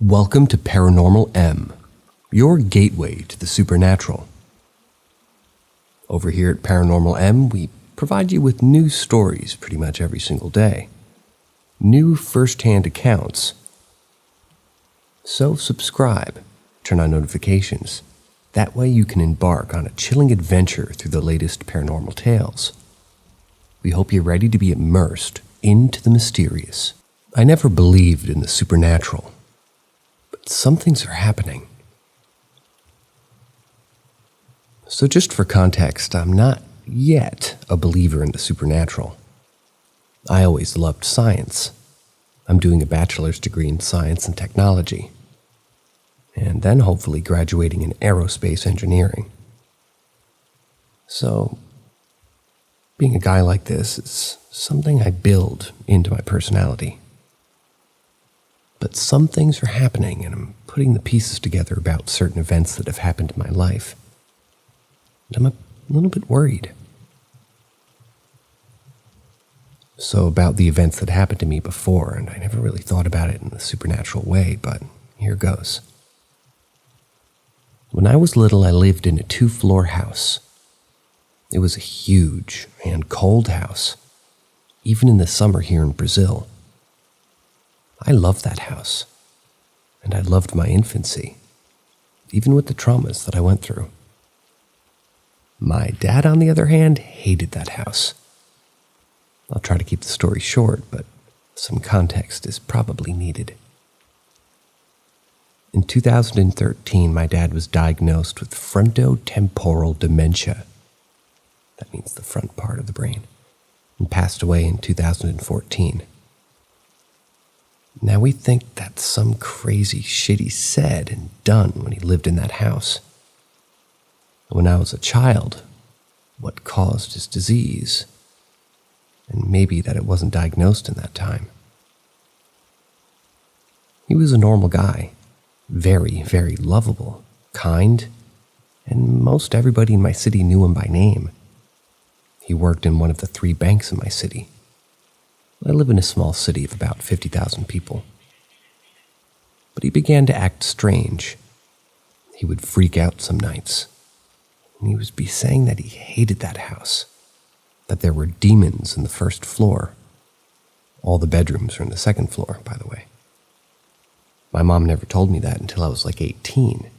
Welcome to Paranormal M, your gateway to the supernatural. Over here at Paranormal M, we provide you with new stories pretty much every single day. New first-hand accounts. So subscribe, turn on notifications. That way you can embark on a chilling adventure through the latest paranormal tales. We hope you're ready to be immersed into the mysterious. I never believed in the supernatural. Some things are happening. So just for context, I'm not yet a believer in the supernatural. I always loved science. I'm doing a bachelor's degree in science and technology, and then hopefully graduating in aerospace engineering. So, being a guy like this is something I build into my personality. But some things are happening, and I'm putting the pieces together about certain events that have happened in my life. And I'm a little bit worried. So about the events that happened to me before, and I never really thought about it in the supernatural way, but here goes. When I was little, I lived in a 2-floor house. It was a huge and cold house, even in the summer here in Brazil. I loved that house, and I loved my infancy, even with the traumas that I went through. My dad, on the other hand, hated that house. I'll try to keep the story short, but some context is probably needed. In 2013, my dad was diagnosed with frontotemporal dementia. That means the front part of the brain, and passed away in 2014. Now we think that's some crazy shit he said and done when he lived in that house. When I was a child, what caused his disease? And maybe that it wasn't diagnosed in that time. He was a normal guy, very, very lovable, kind, and most everybody in my city knew him by name. He worked in one of the 3 banks in my city. I live in a small city of about 50,000 people. But he began to act strange. He would freak out some nights. And he would be saying that he hated that house, that there were demons in the 1st floor. All the bedrooms are in the 2nd floor, by the way. My mom never told me that until I was like 18.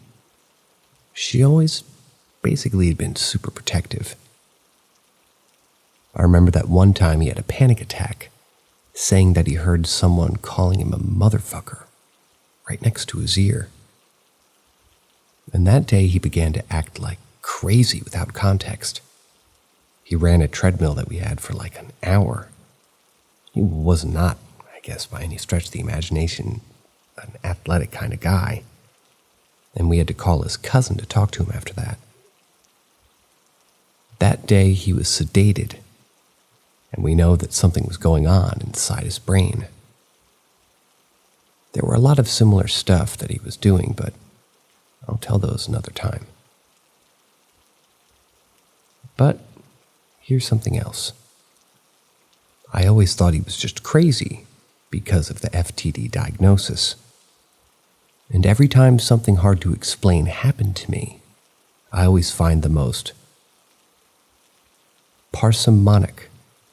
She always basically had been super protective. I remember that one time he had a panic attack, saying that he heard someone calling him a motherfucker right next to his ear. And that day he began to act like crazy without context. He ran a treadmill that we had for like an hour. He was not, I guess by any stretch of the imagination, an athletic kind of guy. And we had to call his cousin to talk to him after that. That day he was sedated, and we know that something was going on inside his brain. There were a lot of similar stuff that he was doing, but I'll tell those another time. But here's something else. I always thought he was just crazy because of the FTD diagnosis. And every time something hard to explain happened to me, I always find the most parsimonic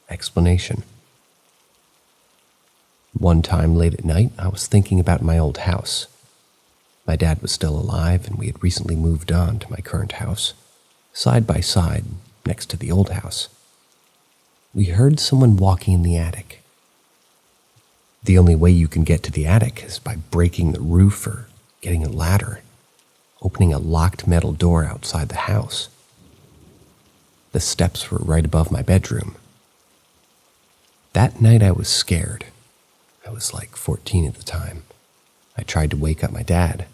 explanation. One time late at night, I was thinking about my old house. My dad was still alive, and we had recently moved on to my current house, side by side, next to the old house. We heard someone walking in the attic. The only way you can get to the attic is by breaking the roof or getting a ladder, opening a locked metal door outside the house. The steps were right above my bedroom. That night I was scared. I was like 14 at the time. I tried to wake up my dad.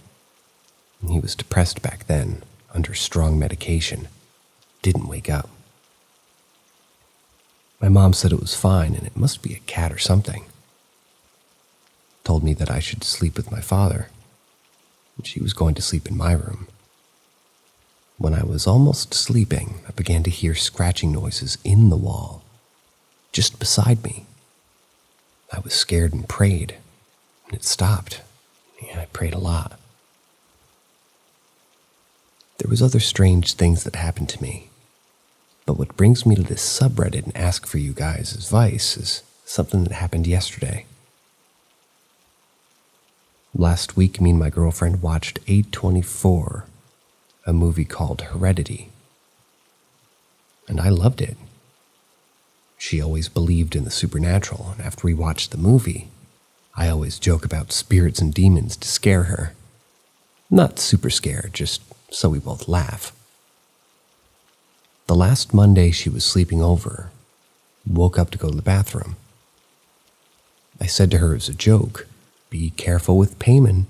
And he was depressed back then, under strong medication. Didn't wake up. My mom said it was fine and it must be a cat or something. Told me that I should sleep with my father. And she was going to sleep in my room. When I was almost sleeping, I began to hear scratching noises in the wall, just beside me. I was scared and prayed, and it stopped. Yeah, I prayed a lot. There was other strange things that happened to me. But what brings me to this subreddit and ask for you guys' advice is something that happened yesterday. Last week, me and my girlfriend watched 824, a movie called Heredity. And I loved it. She always believed in the supernatural, and after we watched the movie, I always joke about spirits and demons to scare her. Not super scared, just so we both laugh. The last Monday she was sleeping over, woke up to go to the bathroom. I said to her as a joke, "Be careful with Payman.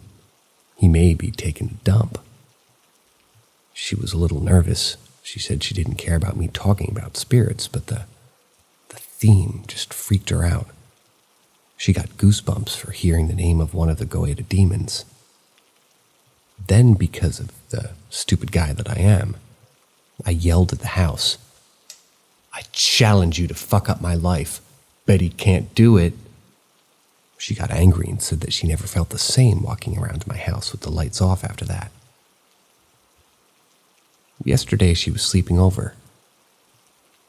He may be taking a dump." She was a little nervous. She said she didn't care about me talking about spirits, but the theme just freaked her out. She got goosebumps for hearing the name of one of the Goeta demons. Then, because of the stupid guy that I am, I yelled at the house, "I challenge you to fuck up my life. Bet he can't do it." She got angry and said that she never felt the same walking around my house with the lights off after that. Yesterday she was sleeping over.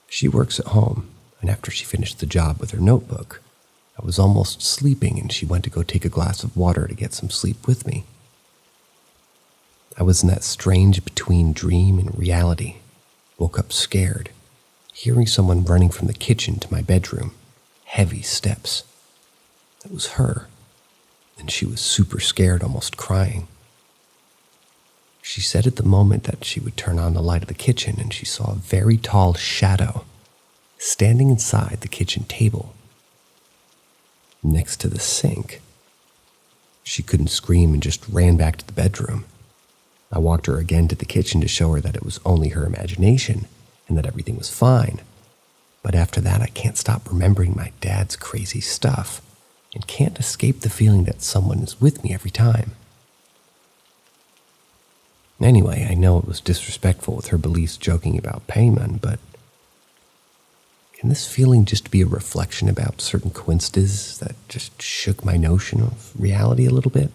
She works at home, and after she finished the job with her notebook, I was almost sleeping and she went to go take a glass of water to get some sleep with me. I was in that strange between dream and reality. Woke up scared, hearing someone running from the kitchen to my bedroom. Heavy steps. It was her, and she was super scared, almost crying. She said at the moment that she would turn on the light of the kitchen and she saw a very tall shadow standing inside the kitchen table, next to the sink. She couldn't scream and just ran back to the bedroom. I walked her again to the kitchen to show her that it was only her imagination and that everything was fine. But after that, I can't stop remembering my dad's crazy stuff and can't escape the feeling that someone is with me every time. Anyway, I know it was disrespectful with her beliefs joking about Payman, but can this feeling just be a reflection about certain coincidences that just shook my notion of reality a little bit?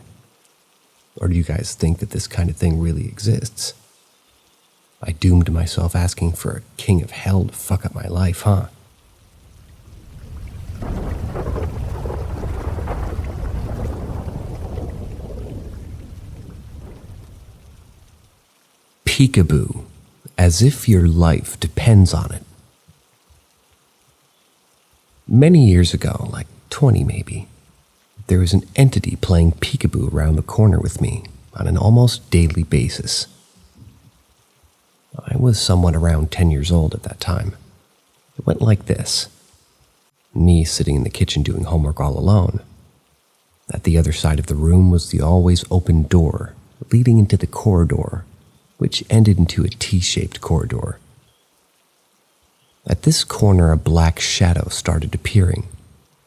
Or do you guys think that this kind of thing really exists? I doomed myself asking for a king of hell to fuck up my life, huh? Peekaboo, as if your life depends on it. Many years ago, like 20 maybe, there was an entity playing peekaboo around the corner with me on an almost daily basis. I was someone around 10 years old at that time. It went like this. Me sitting in the kitchen doing homework all alone. At the other side of the room was the always open door leading into the corridor, which ended into a T-shaped corridor. At this corner, a black shadow started appearing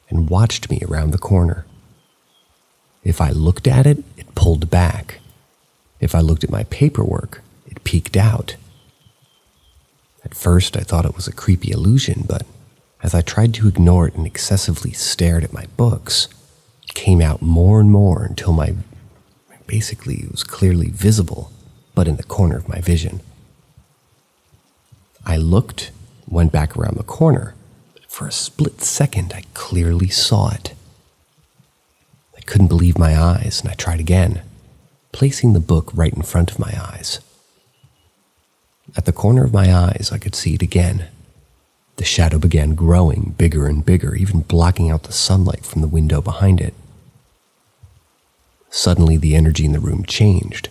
and watched me around the corner. If I looked at it, it pulled back. If I looked at my paperwork, it peeked out. At first, I thought it was a creepy illusion, but as I tried to ignore it and excessively stared at my books, it came out more and more until basically it was clearly visible, but in the corner of my vision. I looked, went back around the corner, but for a split second, I clearly saw it. I couldn't believe my eyes, and I tried again, placing the book right in front of my eyes. At the corner of my eyes, I could see it again. The shadow began growing bigger and bigger, even blocking out the sunlight from the window behind it. Suddenly, the energy in the room changed.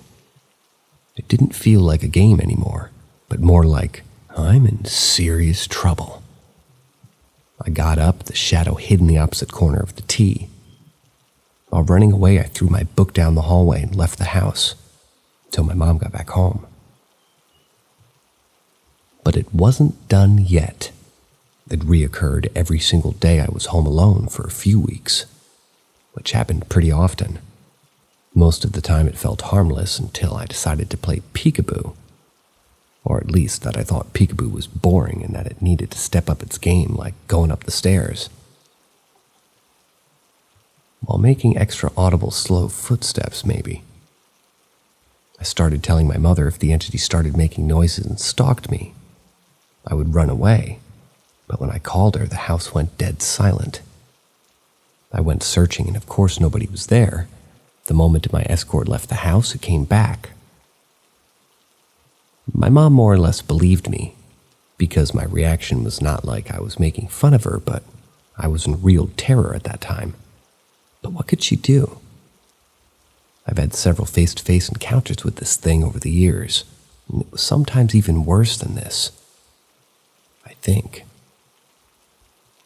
It didn't feel like a game anymore, but more like, I'm in serious trouble. I got up, the shadow hid in the opposite corner of the T. While running away, I threw my book down the hallway and left the house until my mom got back home. But it wasn't done yet. It reoccurred every single day I was home alone for a few weeks, which happened pretty often. Most of the time it felt harmless until I decided to play peekaboo, or at least that I thought peekaboo was boring and that it needed to step up its game like going up the stairs. while making extra audible slow footsteps maybe. I started telling my mother if the entity started making noises and stalked me, I would run away, but when I called her, the house went dead silent. I went searching, and of course nobody was there. The moment my escort left the house, it came back. My mom more or less believed me, because my reaction was not like I was making fun of her, but I was in real terror at that time. But what could she do? I've had several face-to-face encounters with this thing over the years, and it was sometimes even worse than this. I think.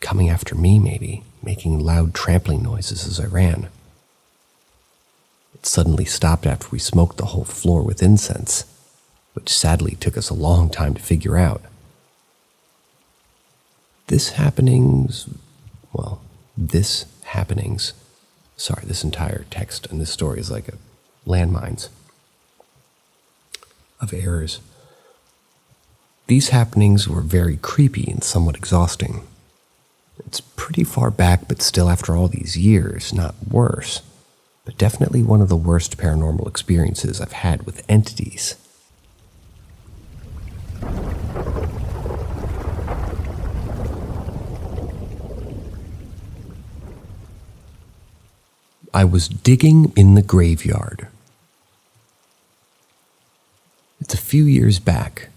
Coming after me, maybe, making loud trampling noises as I ran. It suddenly stopped after we smoked the whole floor with incense, which sadly took us a long time to figure out. This entire text and this story is like a landmines of errors. These happenings were very creepy and somewhat exhausting. It's pretty far back, but still after all these years, not worse, but definitely one of the worst paranormal experiences I've had with entities. I was digging in the graveyard. It's a few years back,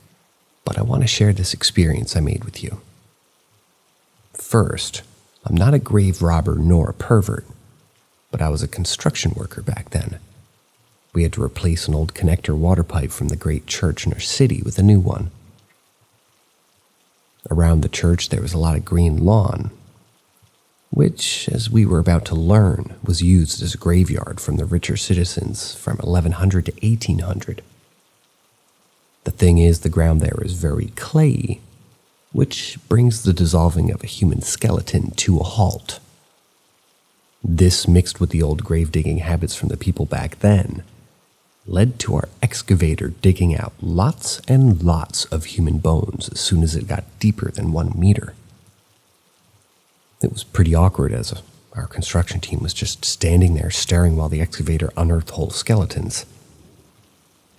but I want to share this experience I made with you. First, I'm not a grave robber nor a pervert, but I was a construction worker back then. We had to replace an old connector water pipe from the great church in our city with a new one. Around the church there was a lot of green lawn, which, as we were about to learn, was used as a graveyard from the richer citizens from 1100 to 1800. The thing is, the ground there is very clayey, which brings the dissolving of a human skeleton to a halt. This, mixed with the old grave-digging habits from the people back then, led to our excavator digging out lots and lots of human bones as soon as it got deeper than 1 meter. It was pretty awkward as our construction team was just standing there staring while the excavator unearthed whole skeletons.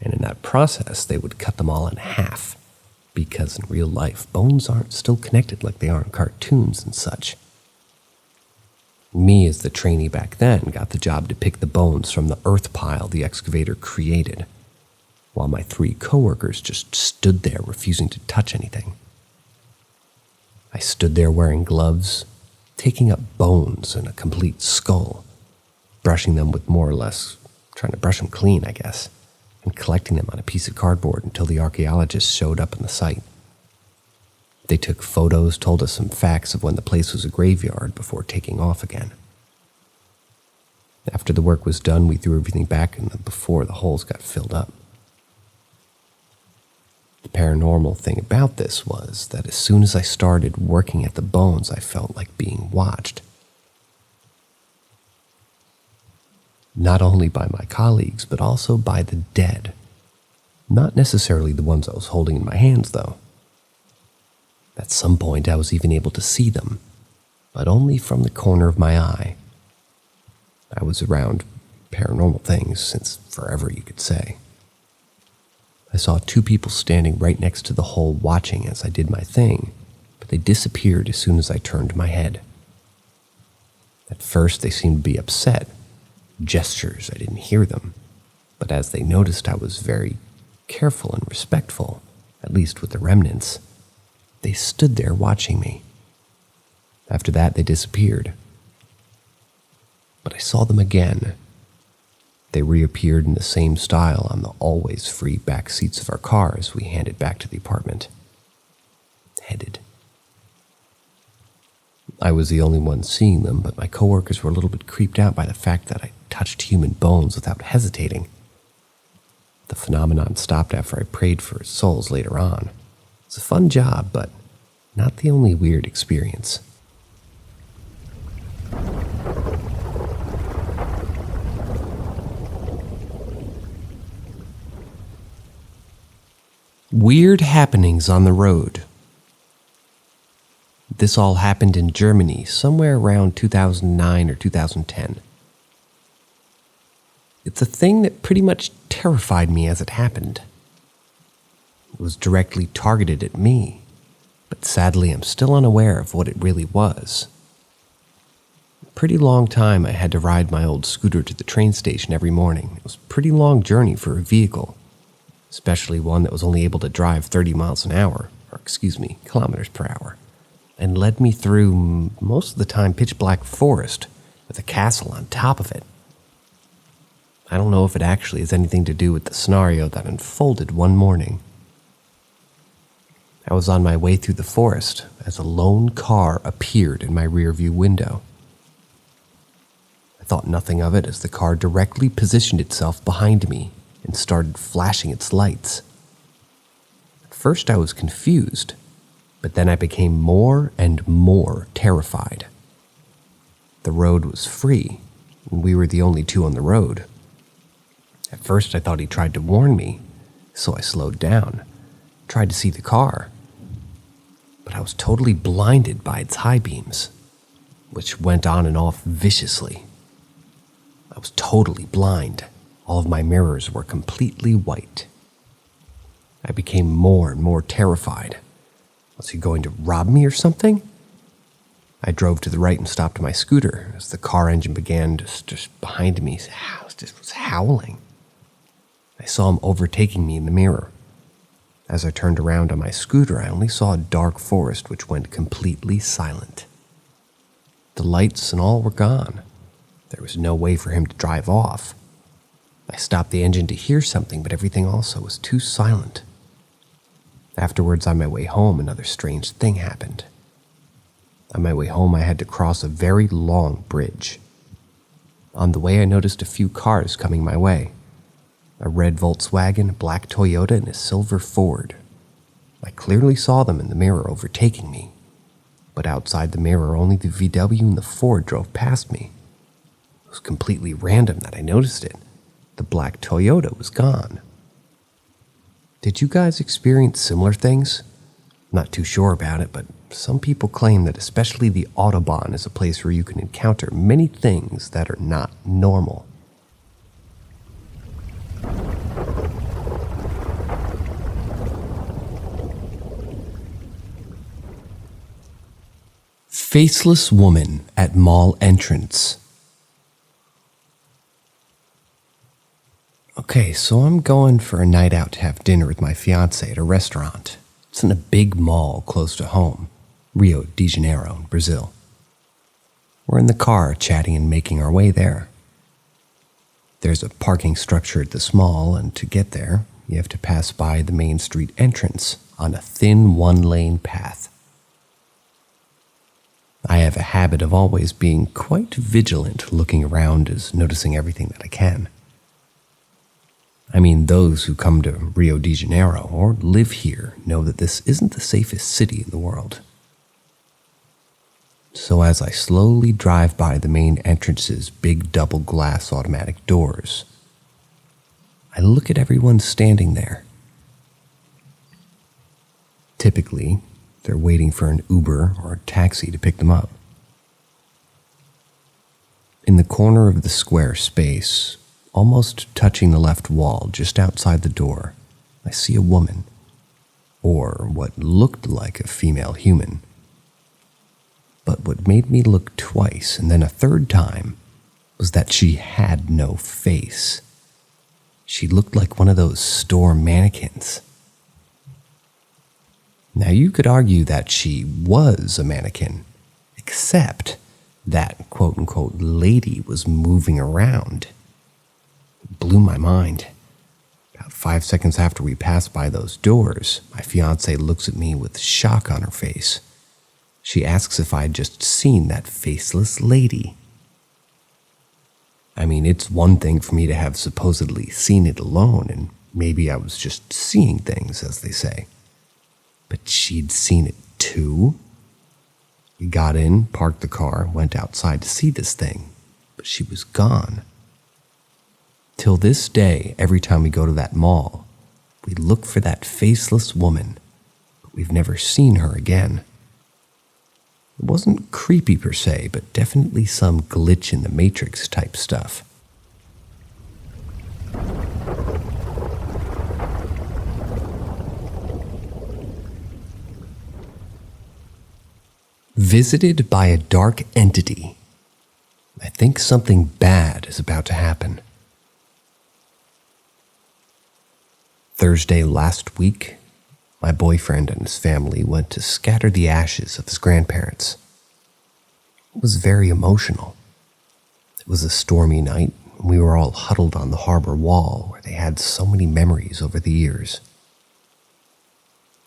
And in that process, they would cut them all in half, because in real life, bones aren't still connected like they are in cartoons and such. Me, as the trainee back then, got the job to pick the bones from the earth pile the excavator created, while my 3 coworkers just stood there refusing to touch anything. I stood there wearing gloves, taking up bones and a complete skull, brushing them with more or less, trying to brush them clean, I guess, and collecting them on a piece of cardboard until the archaeologists showed up on the site. They took photos, told us some facts of when the place was a graveyard before taking off again. After the work was done, we threw everything back in before the holes got filled up. The paranormal thing about this was that as soon as I started working at the bones, I felt like being watched. Not only by my colleagues, but also by the dead. Not necessarily the ones I was holding in my hands, though. At some point, I was even able to see them, but only from the corner of my eye. I was around paranormal things since forever, you could say. I saw 2 people standing right next to the hole watching as I did my thing, but they disappeared as soon as I turned my head. At first, they seemed to be upset. Gestures, I didn't hear them, but as they noticed I was very careful and respectful, at least with the remnants, they stood there watching me. After that, they disappeared. But I saw them again. They reappeared in the same style on the always free back seats of our car as we handed back to the apartment. Headed. I was the only one seeing them, but my coworkers were a little bit creeped out by the fact that I touched human bones without hesitating. The phenomenon stopped after I prayed for souls later on. It's a fun job, but not the only weird experience. Weird happenings on the road. This all happened in Germany somewhere around 2009 or 2010. It's a thing that pretty much terrified me as it happened. It was directly targeted at me, but sadly I'm still unaware of what it really was. A pretty long time I had to ride my old scooter to the train station every morning. It was a pretty long journey for a vehicle, especially one that was only able to drive 30 miles an hour, kilometers per hour, and led me through, most of the time, pitch black forest with a castle on top of it. I don't know if it actually has anything to do with the scenario that unfolded one morning. I was on my way through the forest as a lone car appeared in my rearview window. I thought nothing of it as the car directly positioned itself behind me and started flashing its lights. At first I was confused, but then I became more and more terrified. The road was free, and we were the only two on the road. At first I thought he tried to warn me, so I slowed down, tried to see the car. But I was totally blinded by its high beams, which went on and off viciously. I was totally blind. All of my mirrors were completely white. I became more and more terrified. Was he going to rob me or something? I drove to the right and stopped my scooter as the car engine began just behind me. It was howling. I saw him overtaking me in the mirror. As I turned around on my scooter, I only saw a dark forest which went completely silent. The lights and all were gone. There was no way for him to drive off. I stopped the engine to hear something, but everything also was too silent. Afterwards, on my way home, another strange thing happened. On my way home, I had to cross a very long bridge. On the way, I noticed a few cars coming my way. A red Volkswagen, a black Toyota, and a silver Ford. I clearly saw them in the mirror overtaking me, but outside the mirror, only the VW and the Ford drove past me. It was completely random that I noticed it. The black Toyota was gone. Did you guys experience similar things? Not too sure about it, but some people claim that especially the Autobahn is a place where you can encounter many things that are not normal. Faceless woman at mall entrance. Okay, so I'm going for a night out to have dinner with my fiance at a restaurant. It's in a big mall close to home, Rio de Janeiro, Brazil. We're in the car chatting and making our way there. There's a parking structure at this mall, and to get there, you have to pass by the main street entrance on a thin one-lane path. I have a habit of always being quite vigilant, looking around as noticing everything that I can. I mean, those who come to Rio de Janeiro or live here know that this isn't the safest city in the world. So as I slowly drive by the main entrance's big double glass automatic doors, I look at everyone standing there. Typically, they're waiting for an Uber or a taxi to pick them up. In the corner of the square space, almost touching the left wall just outside the door, I see a woman, or what looked like a female human. But what made me look twice and then a third time was that she had no face. She looked like one of those store mannequins. Now you could argue that she was a mannequin, except that quote-unquote lady was moving around. It blew my mind. About 5 seconds after we passed by those doors, my fiancée looks at me with shock on her face. She asks if I'd just seen that faceless lady. I mean, it's one thing for me to have supposedly seen it alone, and maybe I was just seeing things, as they say. But she'd seen it too? We got in, parked the car, went outside to see this thing, but she was gone. Till this day, every time we go to that mall, we look for that faceless woman, but we've never seen her again. It wasn't creepy per se, but definitely some glitch in the Matrix type stuff. Visited by a dark entity. I think something bad is about to happen. Thursday last week, my boyfriend and his family went to scatter the ashes of his grandparents. It was very emotional. It was a stormy night, and we were all huddled on the harbor wall where they had so many memories over the years.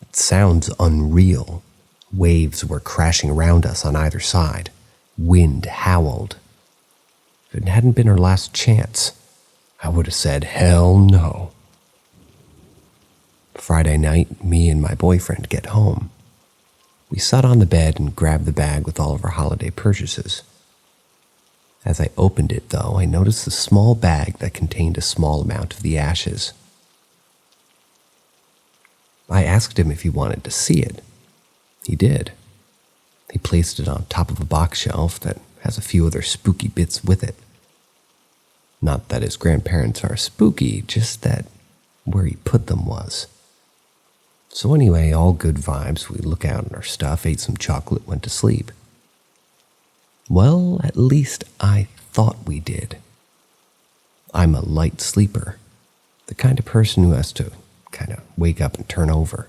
It sounds unreal. Waves were crashing around us on either side. Wind howled. If it hadn't been our last chance, I would have said, hell no. Friday night, me and my boyfriend get home. We sat on the bed and grabbed the bag with all of our holiday purchases. As I opened it, though, I noticed a small bag that contained a small amount of the ashes. I asked him if he wanted to see it. He did. He placed it on top of a box shelf that has a few other spooky bits with it. Not that his grandparents are spooky, just that where he put them was. So anyway, all good vibes. We look out at our stuff, ate some chocolate, went to sleep. Well, at least I thought we did. I'm a light sleeper, the kind of person who has to kind of wake up and turn over.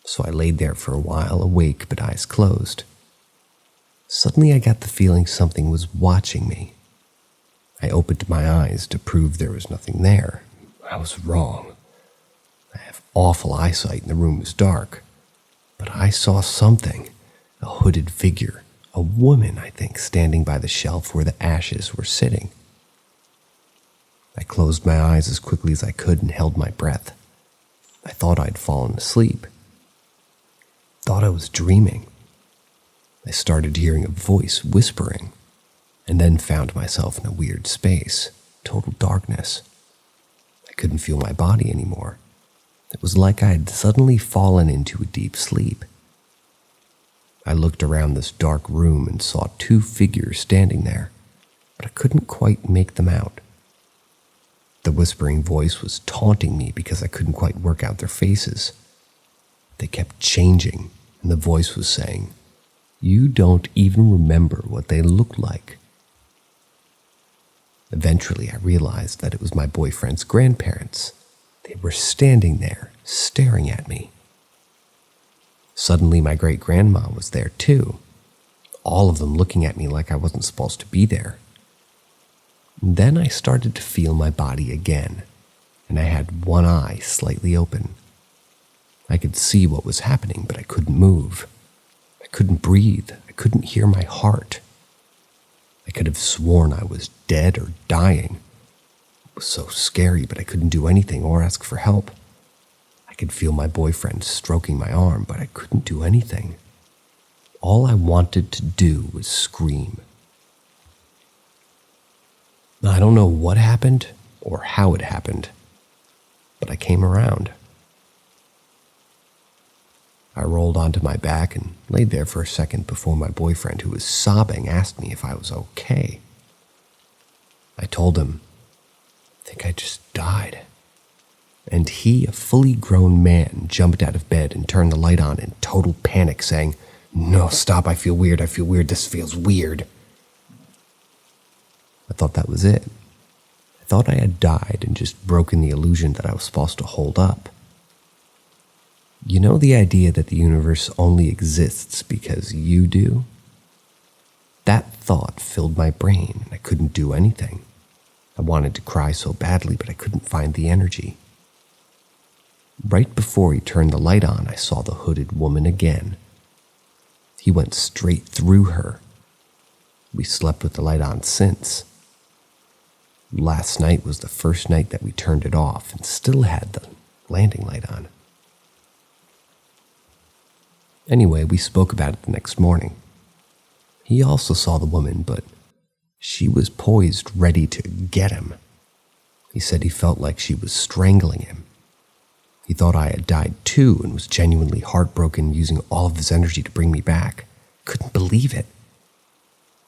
So I laid there for a while, awake but eyes closed. Suddenly I got the feeling something was watching me. I opened my eyes to prove there was nothing there. I was wrong. I have awful eyesight and the room is dark. But I saw something, a hooded figure, a woman, I think, standing by the shelf where the ashes were sitting. I closed my eyes as quickly as I could and held my breath. I thought I'd fallen asleep. Thought I was dreaming. I started hearing a voice whispering, and then found myself in a weird space, total darkness. I couldn't feel my body anymore. It was like I had suddenly fallen into a deep sleep. I looked around this dark room and saw two figures standing there, but I couldn't quite make them out. The whispering voice was taunting me because I couldn't quite work out their faces. They kept changing, and the voice was saying, "You don't even remember what they looked like." Eventually, I realized that it was my boyfriend's grandparents. They were standing there, staring at me. Suddenly, my great-grandma was there too, all of them looking at me like I wasn't supposed to be there. And then I started to feel my body again, and I had one eye slightly open. I could see what was happening, but I couldn't move. I couldn't breathe. I couldn't hear my heart. I could have sworn I was dead or dying. It was so scary, but I couldn't do anything or ask for help. I could feel my boyfriend stroking my arm, but I couldn't do anything. All I wanted to do was scream. I don't know what happened or how it happened, but I came around. I rolled onto my back and laid there for a second before my boyfriend, who was sobbing, asked me if I was okay. I told him, "I think I just died." And he, a fully grown man, jumped out of bed and turned the light on in total panic, saying, "No, stop, I feel weird, this feels weird." I thought that was it. I thought I had died and just broken the illusion that I was supposed to hold up. You know the idea that the universe only exists because you do? That thought filled my brain, and I couldn't do anything. I wanted to cry so badly, but I couldn't find the energy. Right before he turned the light on, I saw the hooded woman again. He went straight through her. We slept with the light on since. Last night was the first night that we turned it off and still had the landing light on. Anyway, we spoke about it the next morning. He also saw the woman, but she was poised, ready to get him. He said he felt like she was strangling him. He thought I had died too and was genuinely heartbroken, using all of his energy to bring me back. Couldn't believe it.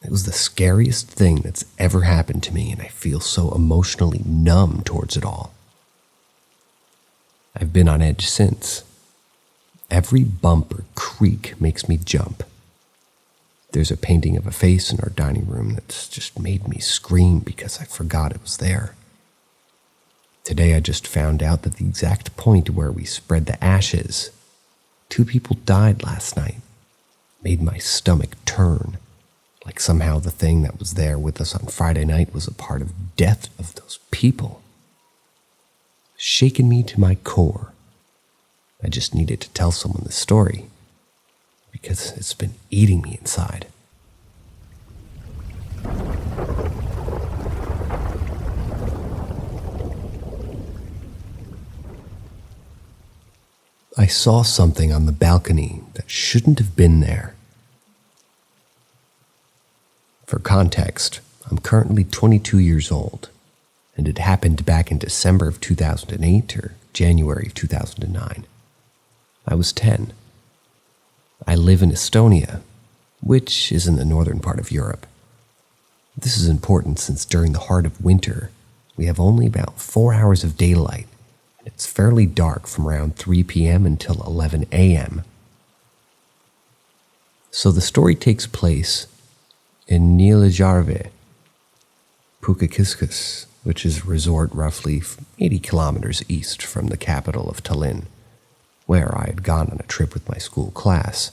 It was the scariest thing that's ever happened to me, and I feel so emotionally numb towards it all. I've been on edge since. Every bump or creak makes me jump. There's a painting of a face in our dining room that's just made me scream because I forgot it was there. Today I just found out that the exact point where we spread the ashes, 2 people died last night, made my stomach turn, like somehow the thing that was there with us on Friday night was a part of death of those people. Shaken me to my core. I just needed to tell someone the story, because it's been eating me inside. I saw something on the balcony that shouldn't have been there. For context, I'm currently 22 years old, and it happened back in December of 2008 or January of 2009. I was 10. I live in Estonia, which is in the northern part of Europe. This is important since during the heart of winter, we have only about 4 hours of daylight, and it's fairly dark from around 3 p.m. until 11 a.m. So the story takes place in Nilajarve, Pukakiskas, which is a resort roughly 80 kilometers east from the capital of Tallinn, where I had gone on a trip with my school class.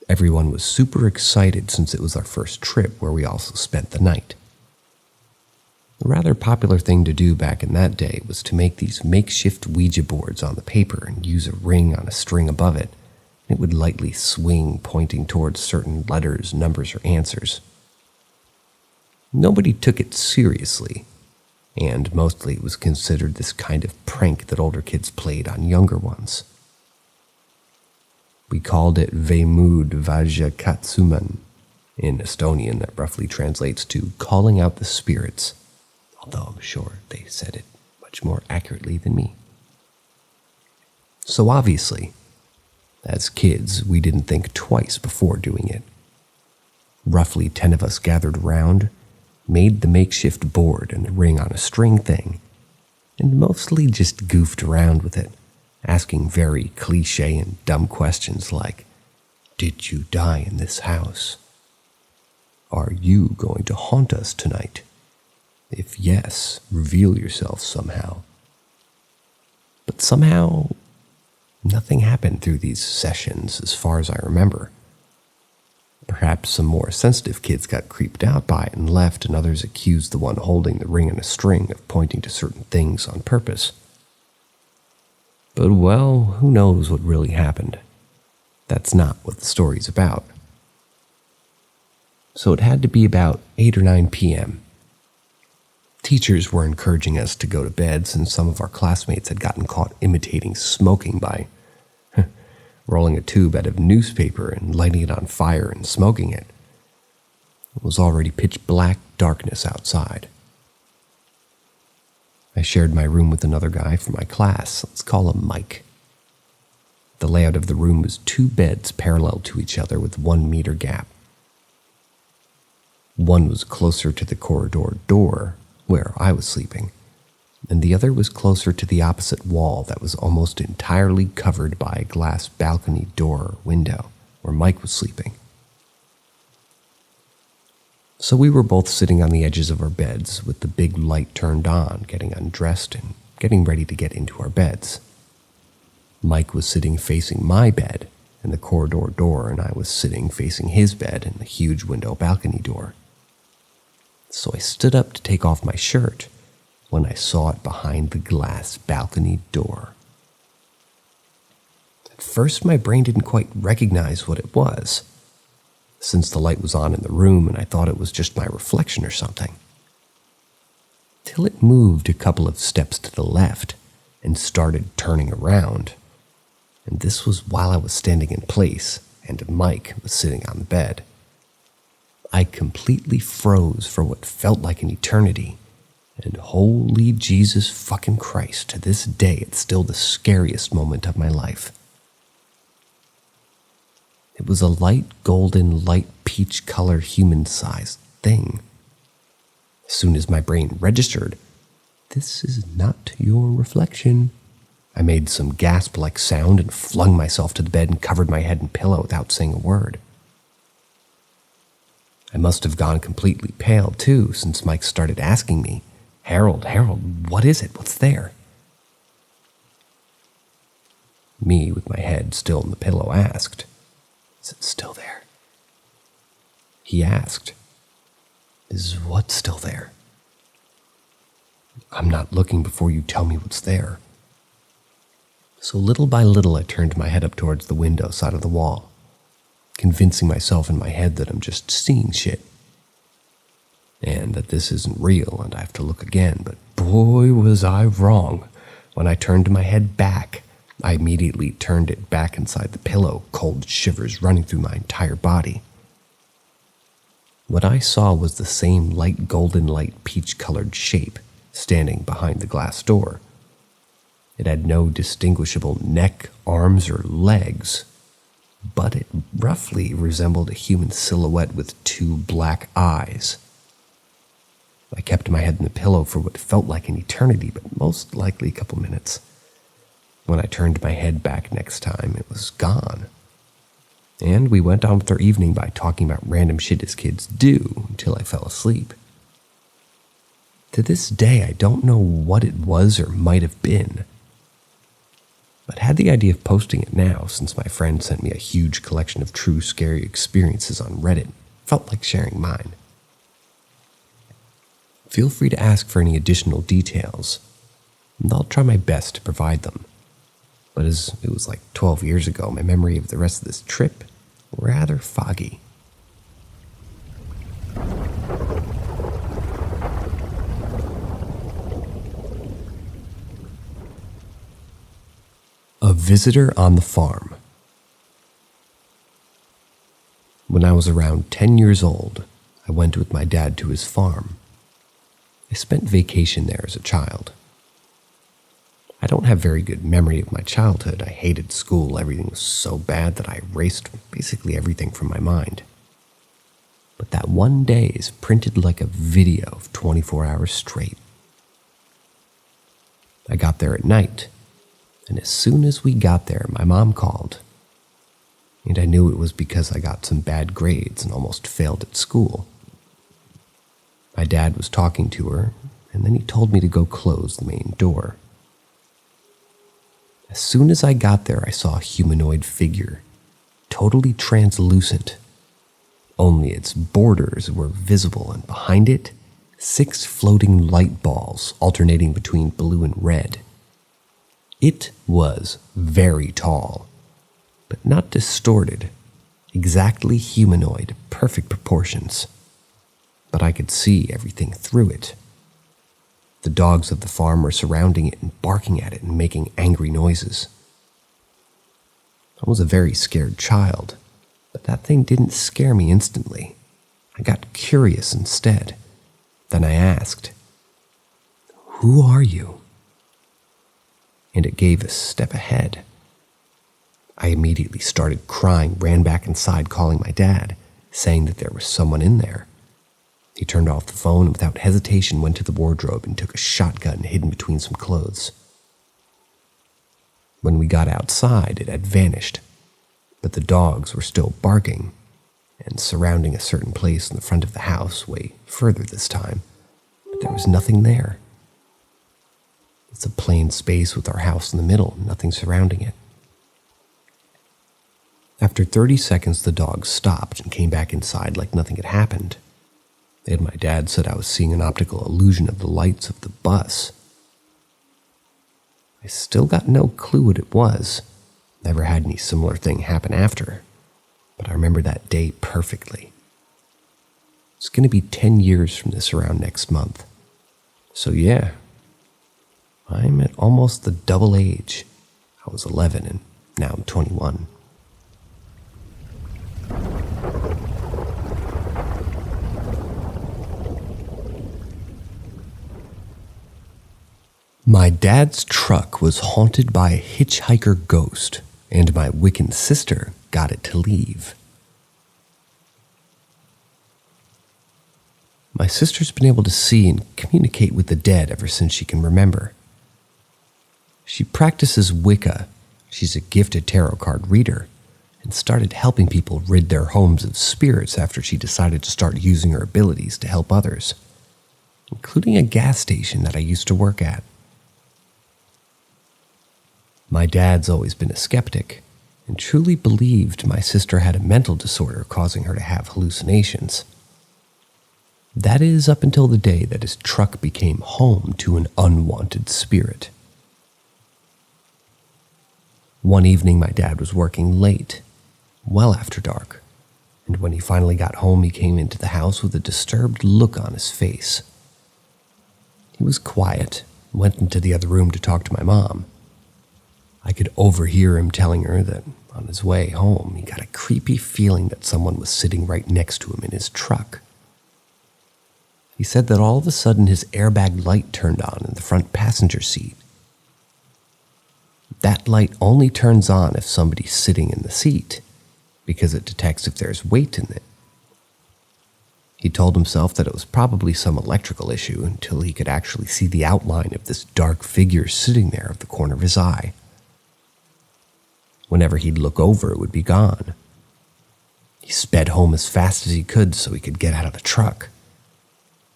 Everyone was super excited since it was our first trip where we also spent the night. A rather popular thing to do back in that day was to make these makeshift Ouija boards on the paper and use a ring on a string above it. It would lightly swing, pointing towards certain letters, numbers, or answers. Nobody took it seriously, and mostly it was considered this kind of prank that older kids played on younger ones. We called it Veimud Vaja Katsuman in Estonian, that roughly translates to calling out the spirits, although I'm sure they said it much more accurately than me. So obviously, as kids, we didn't think twice before doing it. Roughly 10 of us gathered around, made the makeshift board and the ring on a string thing, and mostly just goofed around with it, asking very cliché and dumb questions like, "Did you die in this house? Are you going to haunt us tonight? If yes, reveal yourself somehow." But somehow, nothing happened through these sessions as far as I remember. Perhaps some more sensitive kids got creeped out by it and left, and others accused the one holding the ring and a string of pointing to certain things on purpose. But well, who knows what really happened? That's not what the story's about. So it had to be about 8 or 9 p.m. Teachers were encouraging us to go to bed since some of our classmates had gotten caught imitating smoking by rolling a tube out of newspaper and lighting it on fire and smoking it. It was already pitch black darkness outside. I shared my room with another guy from my class. Let's call him Mike. The layout of the room was 2 beds parallel to each other with 1 meter gap. One was closer to the corridor door, where I was sleeping, and the other was closer to the opposite wall that was almost entirely covered by a glass balcony door or window, where Mike was sleeping. So we were both sitting on the edges of our beds with the big light turned on, getting undressed and getting ready to get into our beds. Mike was sitting facing my bed and the corridor door, and I was sitting facing his bed and the huge window balcony door. So I stood up to take off my shirt when I saw it behind the glass balcony door. At first, my brain didn't quite recognize what it was, since the light was on in the room and I thought it was just my reflection or something. Till it moved a couple of steps to the left and started turning around. And this was while I was standing in place and Mike was sitting on the bed. I completely froze for what felt like an eternity. And holy Jesus fucking Christ, to this day, it's still the scariest moment of my life. It was a light golden, light peach color human-sized thing. As soon as my brain registered, "This is not your reflection," I made some gasp-like sound and flung myself to the bed and covered my head in pillow without saying a word. I must have gone completely pale, too, since Mike started asking me, Harold, what is it? What's there? Me, with my head still in the pillow, asked, Is it still there? He asked, Is what still there? I'm not looking before you tell me what's there. So little by little, I turned my head up towards the window side of the wall, convincing myself in my head that I'm just seeing shit, and that this isn't real and I have to look again. But boy, was I wrong. When I turned my head back, I immediately turned it back inside the pillow, cold shivers running through my entire body. What I saw was the same light golden light peach-colored shape standing behind the glass door. It had no distinguishable neck, arms, or legs, but it roughly resembled a human silhouette with 2 black eyes. I kept my head in the pillow for what felt like an eternity, but most likely a couple minutes. When I turned my head back next time, it was gone. And we went on with our evening by talking about random shit as kids do until I fell asleep. To this day, I don't know what it was or might have been, but had the idea of posting it now since my friend sent me a huge collection of true scary experiences on Reddit. Felt like sharing mine. Feel free to ask for any additional details, and I'll try my best to provide them. But as it was like 12 years ago, my memory of the rest of this trip rather foggy. A visitor on the farm. When I was around 10 years old, I went with my dad to his farm. I spent vacation there as a child. I don't have very good memory of my childhood. I hated school. Everything was so bad that I erased basically everything from my mind. But that one day is printed like a video of 24 hours straight. I got there at night, and as soon as we got there, my mom called. And I knew it was because I got some bad grades and almost failed at school. My dad was talking to her, and then he told me to go close the main door. As soon as I got there, I saw a humanoid figure, totally translucent. Only its borders were visible, and behind it, 6 floating light balls alternating between blue and red. It was very tall, but not distorted, exactly humanoid, perfect proportions. But I could see everything through it. The dogs of the farm were surrounding it and barking at it and making angry noises. I was a very scared child, but that thing didn't scare me instantly. I got curious instead. Then I asked, "Who are you?" And it gave a step ahead. I immediately started crying, ran back inside calling my dad, saying that there was someone in there. He turned off the phone and without hesitation went to the wardrobe and took a shotgun hidden between some clothes. When we got outside, it had vanished, but the dogs were still barking and surrounding a certain place in the front of the house, way further this time, but there was nothing there. It's a plain space with our house in the middle, nothing surrounding it. After 30 seconds, the dogs stopped and came back inside like nothing had happened. And my dad said I was seeing an optical illusion of the lights of the bus. I still got no clue what it was. Never had any similar thing happen after, but I remember that day perfectly. It's going to be 10 years from this around next month. So yeah, I'm at almost the double age. I was 11 and now I'm 21. My dad's truck was haunted by a hitchhiker ghost, and my Wiccan sister got it to leave. My sister's been able to see and communicate with the dead ever since she can remember. She practices Wicca. She's a gifted tarot card reader, and started helping people rid their homes of spirits after she decided to start using her abilities to help others, including a gas station that I used to work at. My dad's always been a skeptic and truly believed my sister had a mental disorder causing her to have hallucinations. That is up until the day that his truck became home to an unwanted spirit. One evening, my dad was working late, well after dark, and when he finally got home, he came into the house with a disturbed look on his face. He was quiet and went into the other room to talk to my mom. I could overhear him telling her that on his way home, he got a creepy feeling that someone was sitting right next to him in his truck. He said that all of a sudden his airbag light turned on in the front passenger seat. That light only turns on if somebody's sitting in the seat, because it detects if there's weight in it. He told himself that it was probably some electrical issue until he could actually see the outline of this dark figure sitting there at the corner of his eye. Whenever he'd look over, it would be gone. He sped home as fast as he could so he could get out of the truck.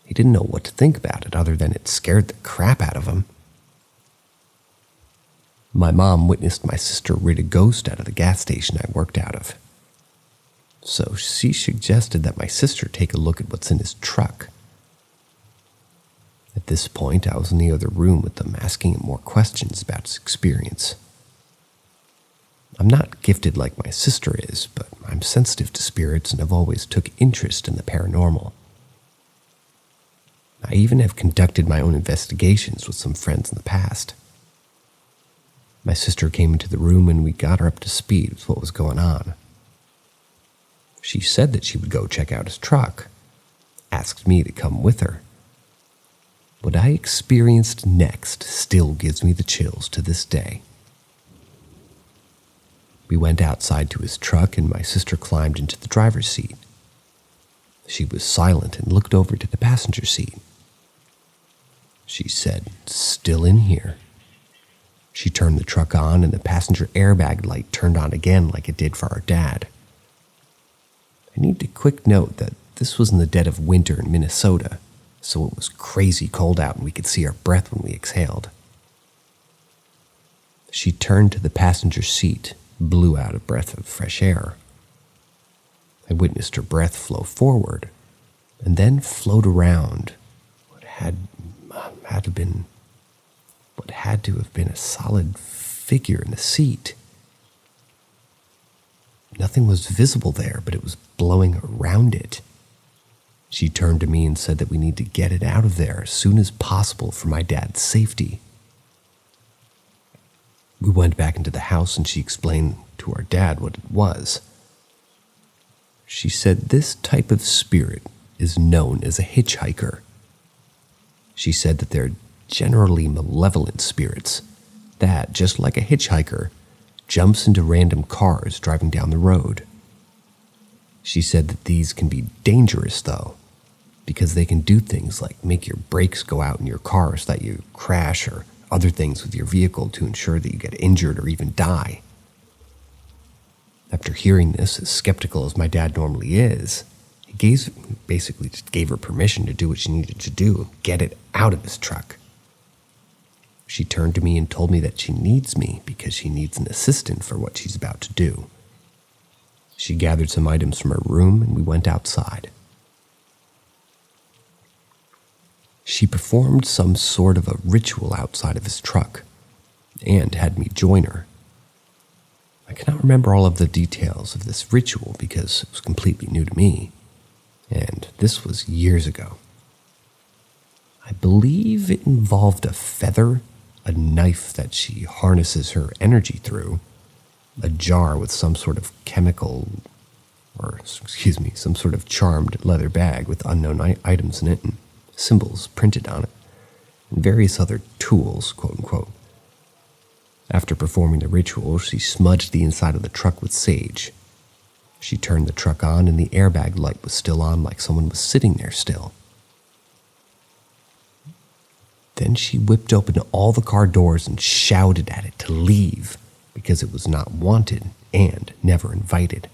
He didn't know what to think about it other than it scared the crap out of him. My mom witnessed my sister rid a ghost out of the gas station I worked out of. So she suggested that my sister take a look at what's in his truck. At this point, I was in the other room with them, asking him more questions about his experience. I'm not gifted like my sister is, but I'm sensitive to spirits and have always took interest in the paranormal. I even have conducted my own investigations with some friends in the past. My sister came into the room and we got her up to speed with what was going on. She said that she would go check out his truck, asked me to come with her. What I experienced next still gives me the chills to this day. We went outside to his truck and my sister climbed into the driver's seat. She was silent and looked over to the passenger seat. She said, "Still in here." She turned the truck on and the passenger airbag light turned on again like it did for our dad. I need to quick note that this was in the dead of winter in Minnesota, so it was crazy cold out and we could see our breath when we exhaled. She turned to the passenger seat, blew out a breath of fresh air. I witnessed her breath flow forward and then float around what had to have been a solid figure in the seat. Nothing was visible there, but it was blowing around it. She turned to me and said that we need to get it out of there as soon as possible for my dad's safety. We went back into the house and she explained to our dad what it was. She said this type of spirit is known as a hitchhiker. She said that they're generally malevolent spirits that, just like a hitchhiker, jumps into random cars driving down the road. She said that these can be dangerous, though, because they can do things like make your brakes go out in your car so that you crash or other things with your vehicle to ensure that you get injured or even die. After hearing this, as skeptical as my dad normally is, he basically just gave her permission to do what she needed to do, get it out of his truck. She turned to me and told me that she needs me because she needs an assistant for what she's about to do. She gathered some items from her room and we went outside. She performed some sort of a ritual outside of his truck and had me join her. I cannot remember all of the details of this ritual because it was completely new to me, and this was years ago. I believe it involved a feather, a knife that she harnesses her energy through, a jar with some sort of some sort of charmed leather bag with unknown items in it and symbols printed on it, and various other tools, quote unquote. After performing the ritual, she smudged the inside of the truck with sage. She turned the truck on and the airbag light was still on like someone was sitting there still. Then she whipped open all the car doors and shouted at it to leave because it was not wanted and never invited.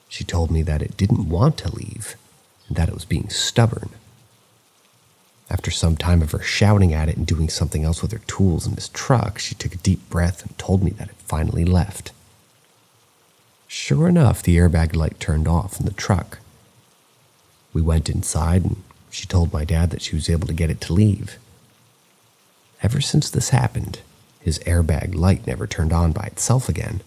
She told me that it didn't want to leave and that it was being stubborn. After some time of her shouting at it and doing something else with her tools in his truck, she took a deep breath and told me that it finally left. Sure enough, the airbag light turned off in the truck. We went inside and she told my dad that she was able to get it to leave. Ever since this happened, his airbag light never turned on by itself again,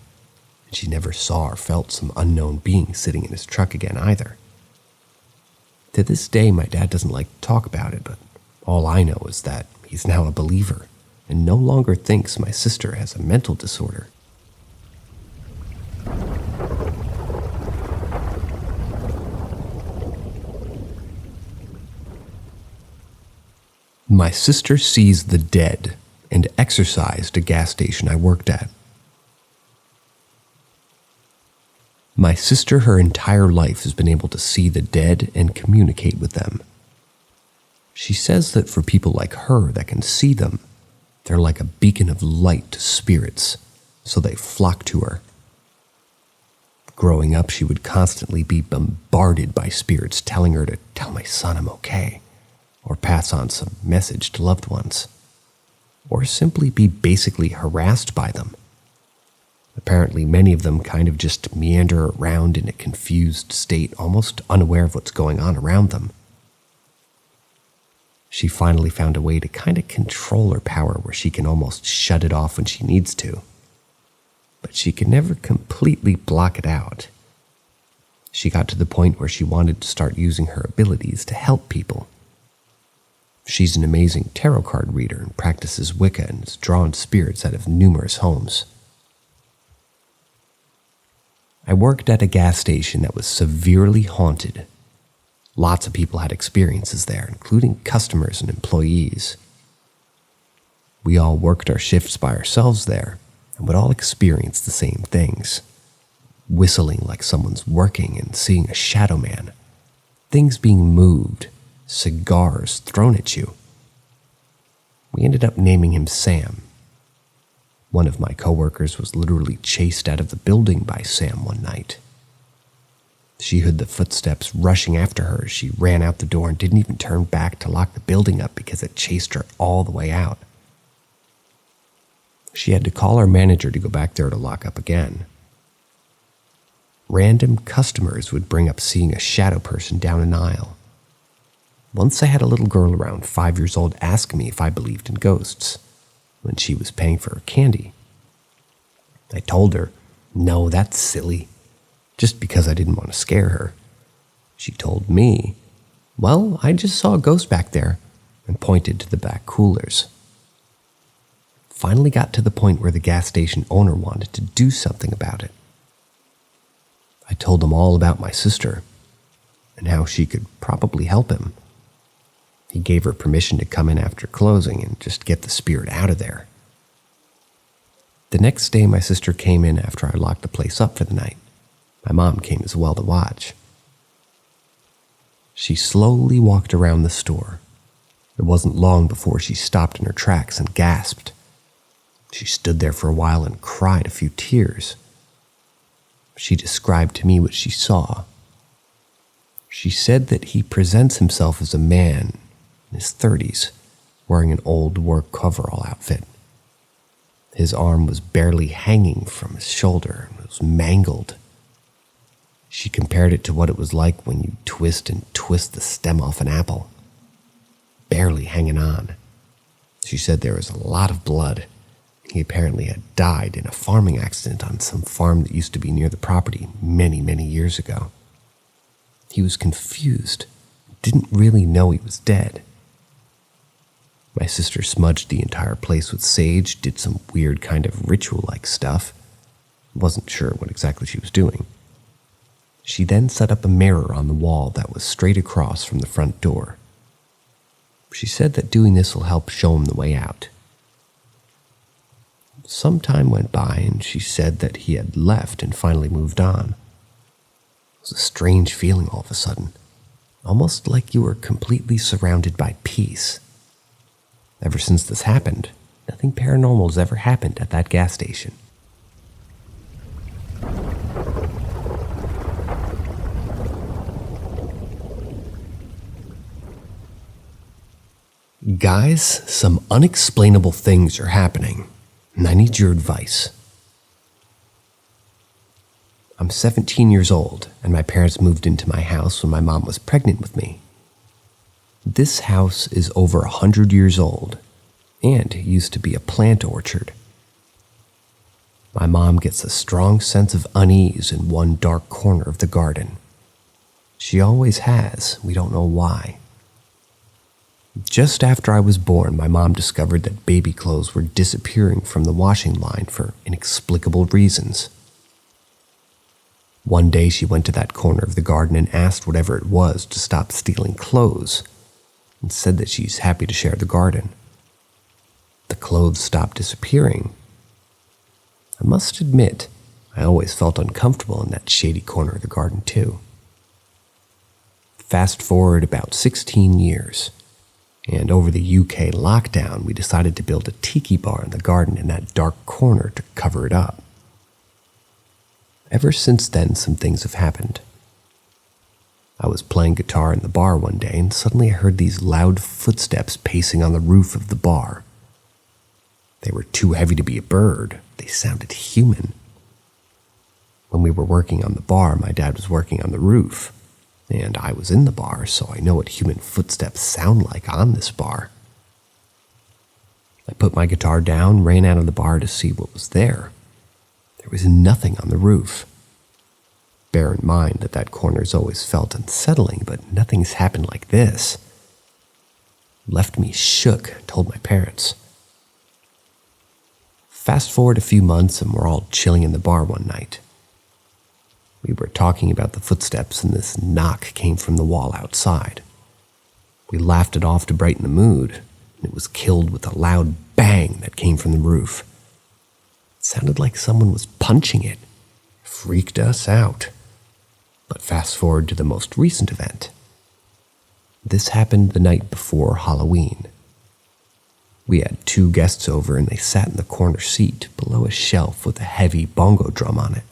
and she never saw or felt some unknown being sitting in his truck again either. To this day, my dad doesn't like to talk about it, but all I know is that he's now a believer and no longer thinks my sister has a mental disorder. My sister sees the dead and exorcised a gas station I worked at. My sister her entire life has been able to see the dead and communicate with them. She says that for people like her that can see them, they're like a beacon of light to spirits, so they flock to her. Growing up, she would constantly be bombarded by spirits telling her to tell my son I'm okay, or pass on some message to loved ones, or simply be basically harassed by them. Apparently, many of them kind of just meander around in a confused state, almost unaware of what's going on around them. She finally found a way to kind of control her power where she can almost shut it off when she needs to. But she can never completely block it out. She got to the point where she wanted to start using her abilities to help people. She's an amazing tarot card reader and practices Wicca and has drawn spirits out of numerous homes. I worked at a gas station that was severely haunted. Lots of people had experiences there, including customers and employees. We all worked our shifts by ourselves there and would all experience the same things. Whistling like someone's working and seeing a shadow man. Things being moved. Cigars thrown at you. We ended up naming him Sam. One of my coworkers was literally chased out of the building by Sam one night. She heard the footsteps rushing after her as she ran out the door and didn't even turn back to lock the building up because it chased her all the way out. She had to call our manager to go back there to lock up again. Random customers would bring up seeing a shadow person down an aisle. Once I had a little girl around 5 years old ask me if I believed in ghosts when she was paying for her candy. I told her, no, that's silly, just because I didn't want to scare her. She told me, well, I just saw a ghost back there, and pointed to the back coolers. Finally got to the point where the gas station owner wanted to do something about it. I told him all about my sister and how she could probably help him. He gave her permission to come in after closing and just get the spirit out of there. The next day, my sister came in after I locked the place up for the night. My mom came as well to watch. She slowly walked around the store. It wasn't long before she stopped in her tracks and gasped. She stood there for a while and cried a few tears. She described to me what she saw. She said that he presents himself as a man in his 30s, wearing an old work coverall outfit. His arm was barely hanging from his shoulder and was mangled. She compared it to what it was like when you twist the stem off an apple. Barely hanging on. She said there was a lot of blood. He apparently had died in a farming accident on some farm that used to be near the property many, many years ago. He was confused, didn't really know he was dead. My sister smudged the entire place with sage, did some weird kind of ritual-like stuff. Wasn't sure what exactly she was doing. She then set up a mirror on the wall that was straight across from the front door. She said that doing this will help show him the way out. Some time went by and she said that he had left and finally moved on. It was a strange feeling all of a sudden, almost like you were completely surrounded by peace. Ever since this happened, nothing paranormal has ever happened at that gas station. Guys, some unexplainable things are happening, and I need your advice. I'm 17 years old, and my parents moved into my house when my mom was pregnant with me. This house is over 100 years old, and used to be a plant orchard. My mom gets a strong sense of unease in one dark corner of the garden. She always has, we don't know why. Just after I was born, my mom discovered that baby clothes were disappearing from the washing line for inexplicable reasons. One day she went to that corner of the garden and asked whatever it was to stop stealing clothes, and said that she's happy to share the garden. The clothes stopped disappearing. I must admit, I always felt uncomfortable in that shady corner of the garden too. Fast forward about 16 years. And over the UK lockdown, we decided to build a tiki bar in the garden in that dark corner to cover it up. Ever since then, some things have happened. I was playing guitar in the bar one day, and suddenly I heard these loud footsteps pacing on the roof of the bar. They were too heavy to be a bird. They sounded human. When we were working on the bar, my dad was working on the roof. And I was in the bar, so I know what human footsteps sound like on this bar. I put my guitar down, ran out of the bar to see what was there. There was nothing on the roof. Bear in mind that that corner's always felt unsettling, but nothing's happened like this. Left me shook, told my parents. Fast forward a few months and we're all chilling in the bar one night. We were talking about the footsteps and this knock came from the wall outside. We laughed it off to brighten the mood, and it was killed with a loud bang that came from the roof. It sounded like someone was punching it. Freaked us out. But fast forward to the most recent event. This happened the night before Halloween. We had 2 guests over and they sat in the corner seat below a shelf with a heavy bongo drum on it.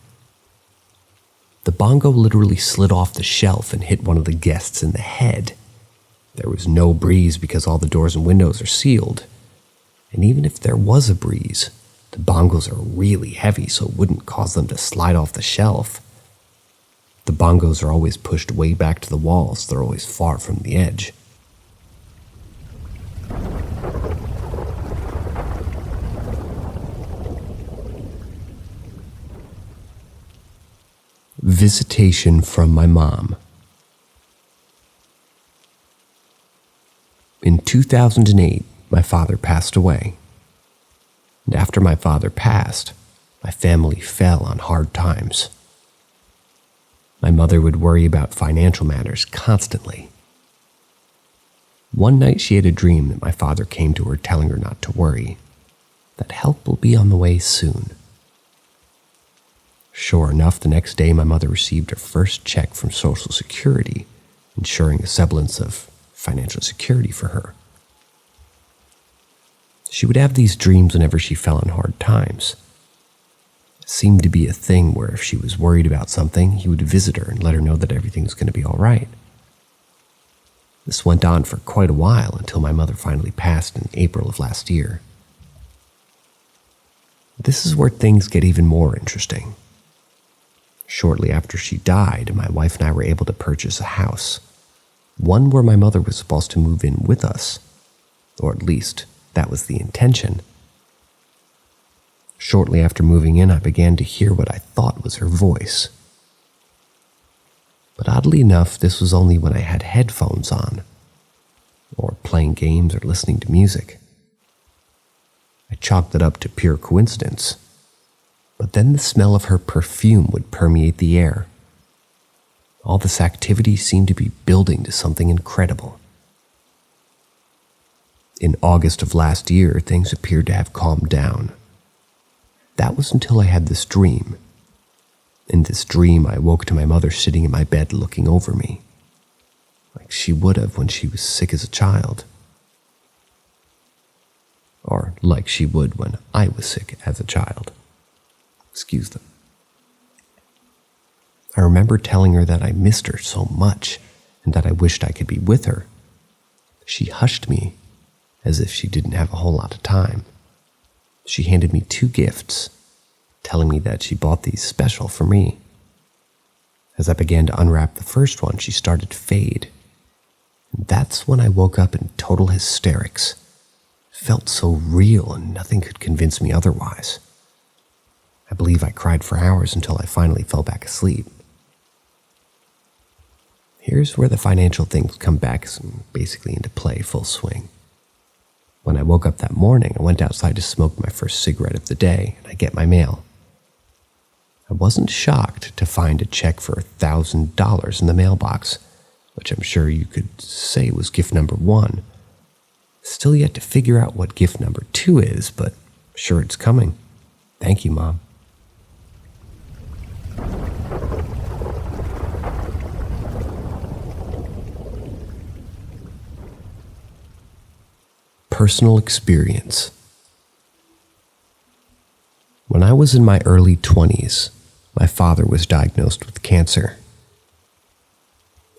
The bongo literally slid off the shelf and hit one of the guests in the head. There was no breeze because all the doors and windows are sealed. And even if there was a breeze, the bongos are really heavy, so it wouldn't cause them to slide off the shelf. The bongos are always pushed way back to the wall, so they're always far from the edge. Visitation from my mom. In 2008, my father passed away. And after my father passed, my family fell on hard times. My mother would worry about financial matters constantly. One night she had a dream that my father came to her telling her not to worry, that help will be on the way soon. Sure enough, the next day my mother received her first check from Social Security, ensuring a semblance of financial security for her. She would have these dreams whenever she fell on hard times. It seemed to be a thing where if she was worried about something, he would visit her and let her know that everything was going to be all right. This went on for quite a while until my mother finally passed in April of last year. This is where things get even more interesting. Shortly after she died, my wife and I were able to purchase a house, one where my mother was supposed to move in with us, or at least that was the intention. Shortly after moving in, I began to hear what I thought was her voice. But oddly enough, this was only when I had headphones on, or playing games or listening to music. I chalked it up to pure coincidence. But then the smell of her perfume would permeate the air. All this activity seemed to be building to something incredible. In August of last year, things appeared to have calmed down. That was until I had this dream. In this dream, I woke to my mother sitting in my bed looking over me, like she would have when she was sick as a child. Or like she would when I was sick as a child. Excuse them. I remember telling her that I missed her so much and that I wished I could be with her. She hushed me, as if she didn't have a whole lot of time. She handed me 2 gifts, telling me that she bought these special for me. As I began to unwrap the first one, she started to fade. And that's when I woke up in total hysterics. It felt so real and nothing could convince me otherwise. I believe I cried for hours until I finally fell back asleep. Here's where the financial things come back basically into play full swing. When I woke up that morning, I went outside to smoke my first cigarette of the day, and I get my mail. I wasn't shocked to find a check for $1,000 in the mailbox, which I'm sure you could say was gift number 1. Still yet to figure out what gift number 2 is, but sure it's coming. Thank you, Mom. Personal experience. When I was in my early 20s, my father was diagnosed with cancer.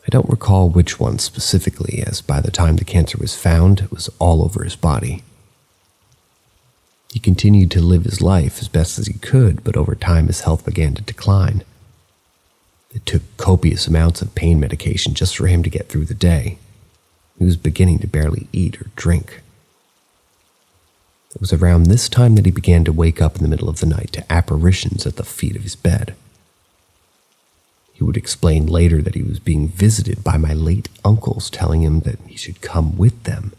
I don't recall which one specifically, as by the time the cancer was found, it was all over his body. He continued to live his life as best as he could, but over time his health began to decline. It took copious amounts of pain medication just for him to get through the day. He was beginning to barely eat or drink. It was around this time that he began to wake up in the middle of the night to apparitions at the feet of his bed. He would explain later that he was being visited by my late uncles, telling him that he should come with them.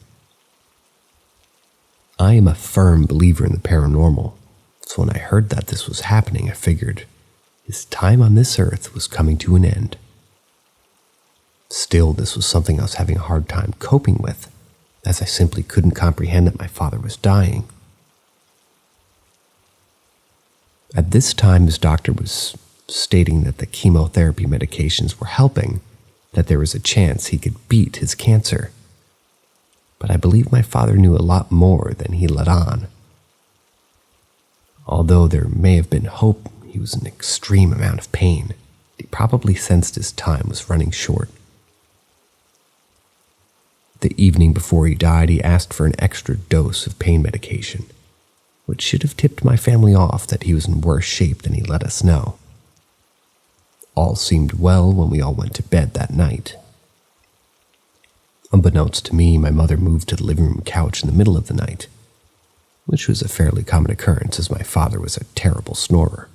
I am a firm believer in the paranormal, so when I heard that this was happening, I figured his time on this earth was coming to an end. Still, this was something I was having a hard time coping with, as I simply couldn't comprehend that my father was dying. At this time, his doctor was stating that the chemotherapy medications were helping, that there was a chance he could beat his cancer. But I believe my father knew a lot more than he let on. Although there may have been hope, he was in an extreme amount of pain. He probably sensed his time was running short. The evening before he died, he asked for an extra dose of pain medication, which should have tipped my family off that he was in worse shape than he let us know. All seemed well when we all went to bed that night. Unbeknownst to me, my mother moved to the living room couch in the middle of the night, which was a fairly common occurrence as my father was a terrible snorer.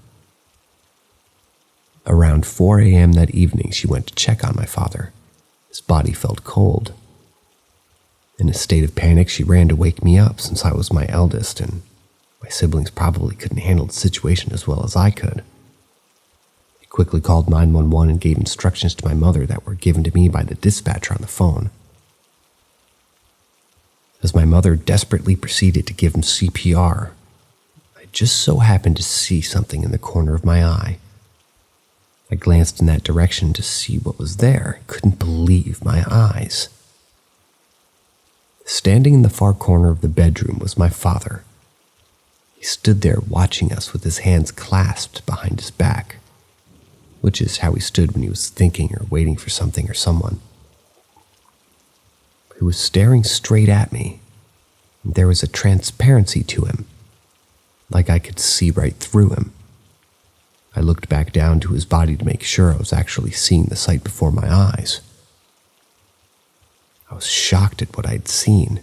Around 4 a.m. that evening, she went to check on my father. His body felt cold. In a state of panic, she ran to wake me up since I was my eldest, and my siblings probably couldn't handle the situation as well as I could. I quickly called 911 and gave instructions to my mother that were given to me by the dispatcher on the phone. As my mother desperately proceeded to give him CPR, I just so happened to see something in the corner of my eye. I glanced in that direction to see what was there. I couldn't believe my eyes. Standing in the far corner of the bedroom was my father. He stood there watching us with his hands clasped behind his back, which is how he stood when he was thinking or waiting for something or someone. He was staring straight at me, and there was a transparency to him, like I could see right through him. I looked back down to his body to make sure I was actually seeing the sight before my eyes. I was shocked at what I'd seen.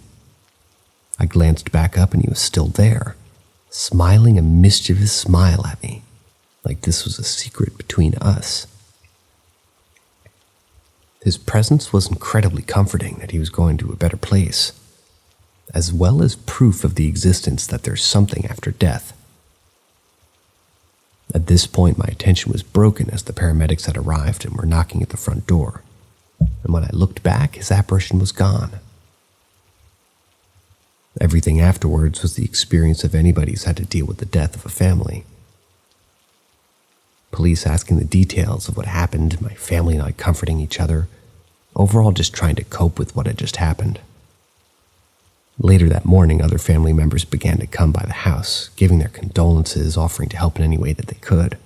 I glanced back up and he was still there, smiling a mischievous smile at me, like this was a secret between us. His presence was incredibly comforting that he was going to a better place, as well as proof of the existence that there's something after death. At this point, my attention was broken as the paramedics had arrived and were knocking at the front door. And when I looked back, his apparition was gone. Everything afterwards was the experience of anybody who's had to deal with the death of a family. Police asking the details of what happened, my family and I comforting each other, overall just trying to cope with what had just happened. Later that morning, other family members began to come by the house, giving their condolences, offering to help in any way that they could.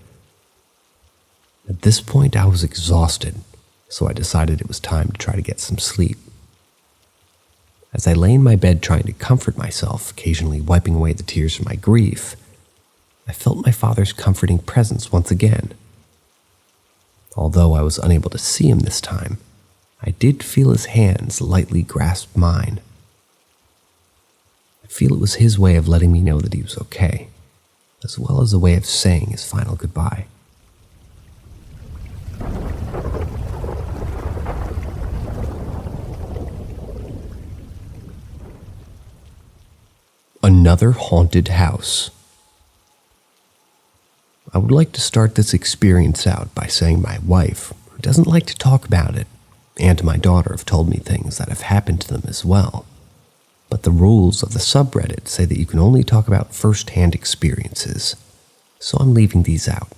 At this point, I was exhausted, so I decided it was time to try to get some sleep. As I lay in my bed trying to comfort myself, occasionally wiping away the tears from my grief, I felt my father's comforting presence once again. Although I was unable to see him this time, I did feel his hands lightly grasp mine. I feel it was his way of letting me know that he was okay, as well as a way of saying his final goodbye. Another haunted house. I would like to start this experience out by saying my wife, who doesn't like to talk about it, and my daughter have told me things that have happened to them as well. But the rules of the subreddit say that you can only talk about first-hand experiences, so I'm leaving these out.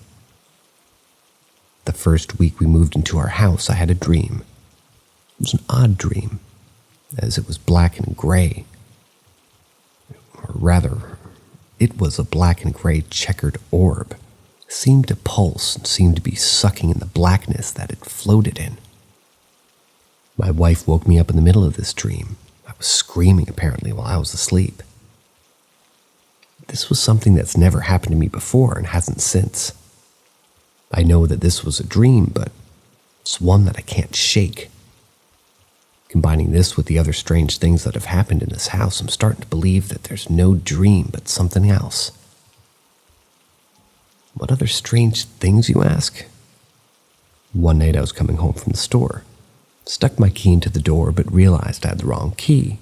The first week we moved into our house, I had a dream. It was an odd dream, as it was black and gray. Or rather, it was a black and gray checkered orb. It seemed to pulse and seemed to be sucking in the blackness that it floated in. My wife woke me up in the middle of this dream. I was screaming apparently while I was asleep. This was something that's never happened to me before and hasn't since. I know that this was a dream, but it's one that I can't shake. Combining this with the other strange things that have happened in this house, I'm starting to believe that there's no dream but something else. What other strange things, you ask? One night I was coming home from the store, stuck my key into the door but realized I had the wrong key.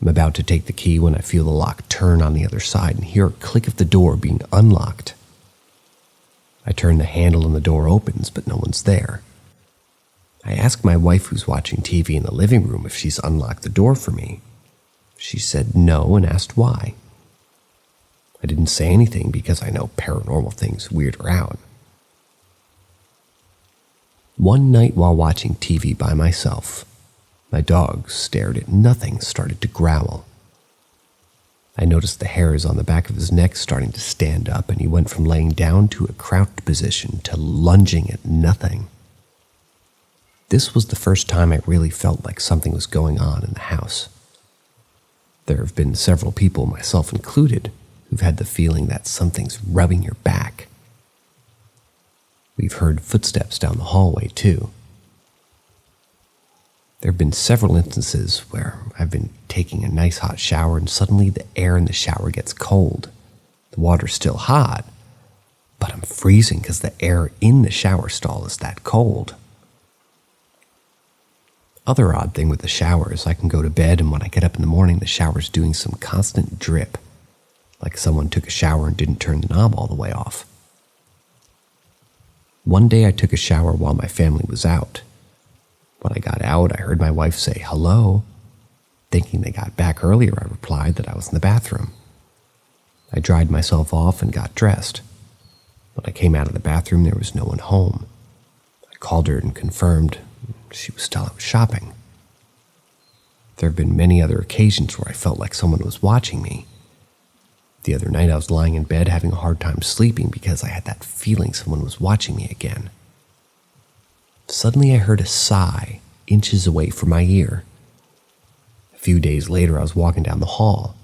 I'm about to take the key when I feel the lock turn on the other side and hear a click of the door being unlocked. I turn the handle and the door opens, but no one's there. I ask my wife, who's watching TV in the living room, if she's unlocked the door for me. She said no and asked why. I didn't say anything because I know paranormal things weird her out. One night while watching TV by myself, my dog stared at nothing, started to growl. I noticed the hairs on the back of his neck starting to stand up, and he went from laying down to a crouched position to lunging at nothing. This was the first time I really felt like something was going on in the house. There have been several people, myself included, who've had the feeling that something's rubbing your back. We've heard footsteps down the hallway, too. There have been several instances where I've been taking a nice hot shower and suddenly the air in the shower gets cold. The water's still hot, but I'm freezing because the air in the shower stall is that cold. Other odd thing with the shower is I can go to bed and when I get up in the morning, the shower's doing some constant drip, like someone took a shower and didn't turn the knob all the way off. One day I took a shower while my family was out. When I got out, I heard my wife say hello. Thinking they got back earlier, I replied that I was in the bathroom. I dried myself off and got dressed. When I came out of the bathroom, there was no one home. I called her and confirmed she was still out shopping. There have been many other occasions where I felt like someone was watching me. The other night I was lying in bed having a hard time sleeping because I had that feeling someone was watching me again. Suddenly I heard a sigh inches away from my ear. A few days later I was walking down the hall.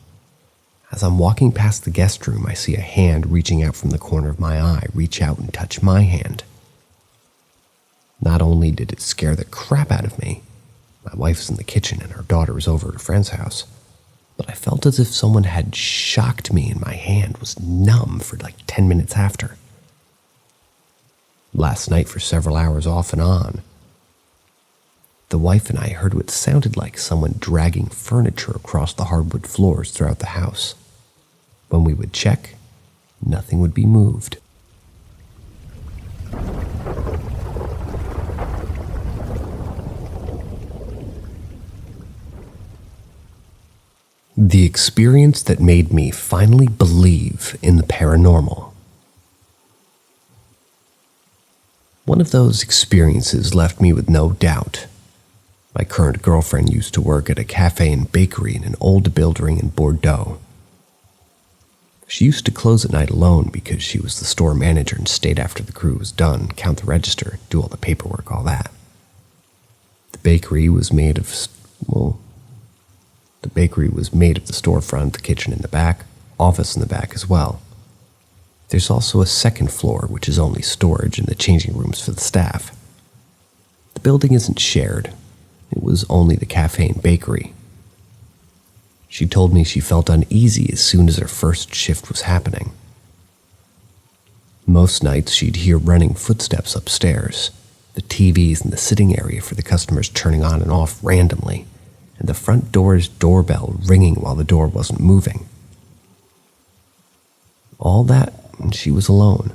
As I'm walking past the guest room, I see a hand reaching out from the corner of my eye reach out and touch my hand. Not only did it scare the crap out of me, my wife's in the kitchen and her daughter was over at a friend's house, but I felt as if someone had shocked me and my hand was numb for like 10 minutes after. Last night for several hours off and on, the wife and I heard what sounded like someone dragging furniture across the hardwood floors throughout the house. When we would check, nothing would be moved. The experience that made me finally believe in the paranormal. One of those experiences left me with no doubt. My current girlfriend used to work at a cafe and bakery in an old building in Bordeaux. She used to close at night alone because she was the store manager and stayed after the crew was done, count the register, do all the paperwork, all that. The bakery was made of, The bakery was made of the storefront, the kitchen in the back, office in the back as well. There's also a second floor, which is only storage and the changing rooms for the staff. The building isn't shared. It was only the cafe and bakery. She told me she felt uneasy as soon as her first shift was happening. Most nights she'd hear running footsteps upstairs, the TVs in the sitting area for the customers turning on and off randomly, and the front door's doorbell ringing while the door wasn't moving. All that when she was alone.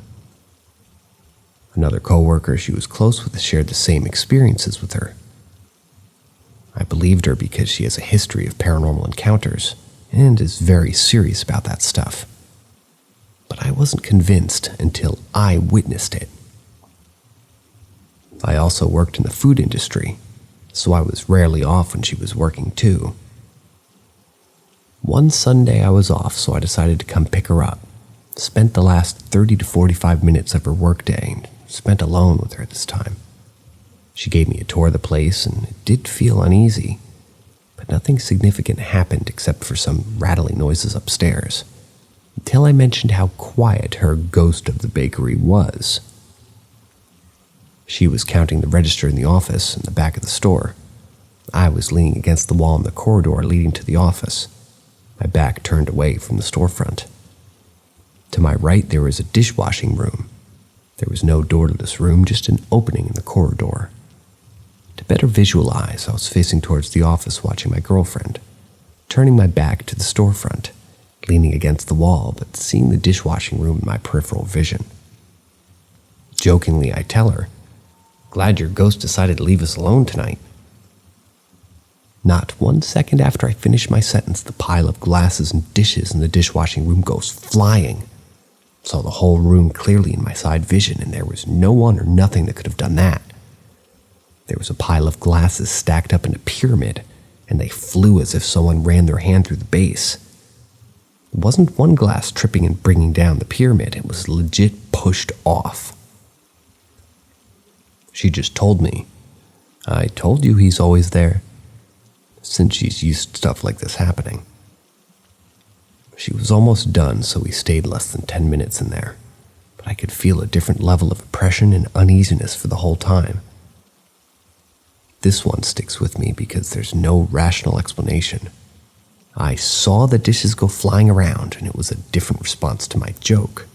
Another coworker she was close with shared the same experiences with her. I believed her because she has a history of paranormal encounters and is very serious about that stuff. But I wasn't convinced until I witnessed it. I also worked in the food industry, so I was rarely off when she was working too. One Sunday I was off, so I decided to come pick her up. Spent the last 30 to 45 minutes of her workday and spent alone with her this time. She gave me a tour of the place, and it did feel uneasy, but nothing significant happened except for some rattling noises upstairs, until I mentioned how quiet her ghost of the bakery was. She was counting the register in the office in the back of the store. I was leaning against the wall in the corridor leading to the office, my back turned away from the storefront. To my right, there was a dishwashing room. There was no door to this room, just an opening in the corridor. To better visualize, I was facing towards the office watching my girlfriend, turning my back to the storefront, leaning against the wall, but seeing the dishwashing room in my peripheral vision. Jokingly, I tell her, "Glad your ghost decided to leave us alone tonight." Not 1 second after I finish my sentence, the pile of glasses and dishes in the dishwashing room goes flying. Saw the whole room clearly in my side vision, and there was no one or nothing that could have done that. There was a pile of glasses stacked up in a pyramid, and they flew as if someone ran their hand through the base. It wasn't one glass tripping and bringing down the pyramid, it was legit pushed off. She just told me, "I told you he's always there," since she's used to stuff like this happening. She was almost done, so we stayed less than 10 minutes in there, but I could feel a different level of oppression and uneasiness for the whole time. This one sticks with me because there's no rational explanation. I saw the dishes go flying around, and it was a different response to my joke.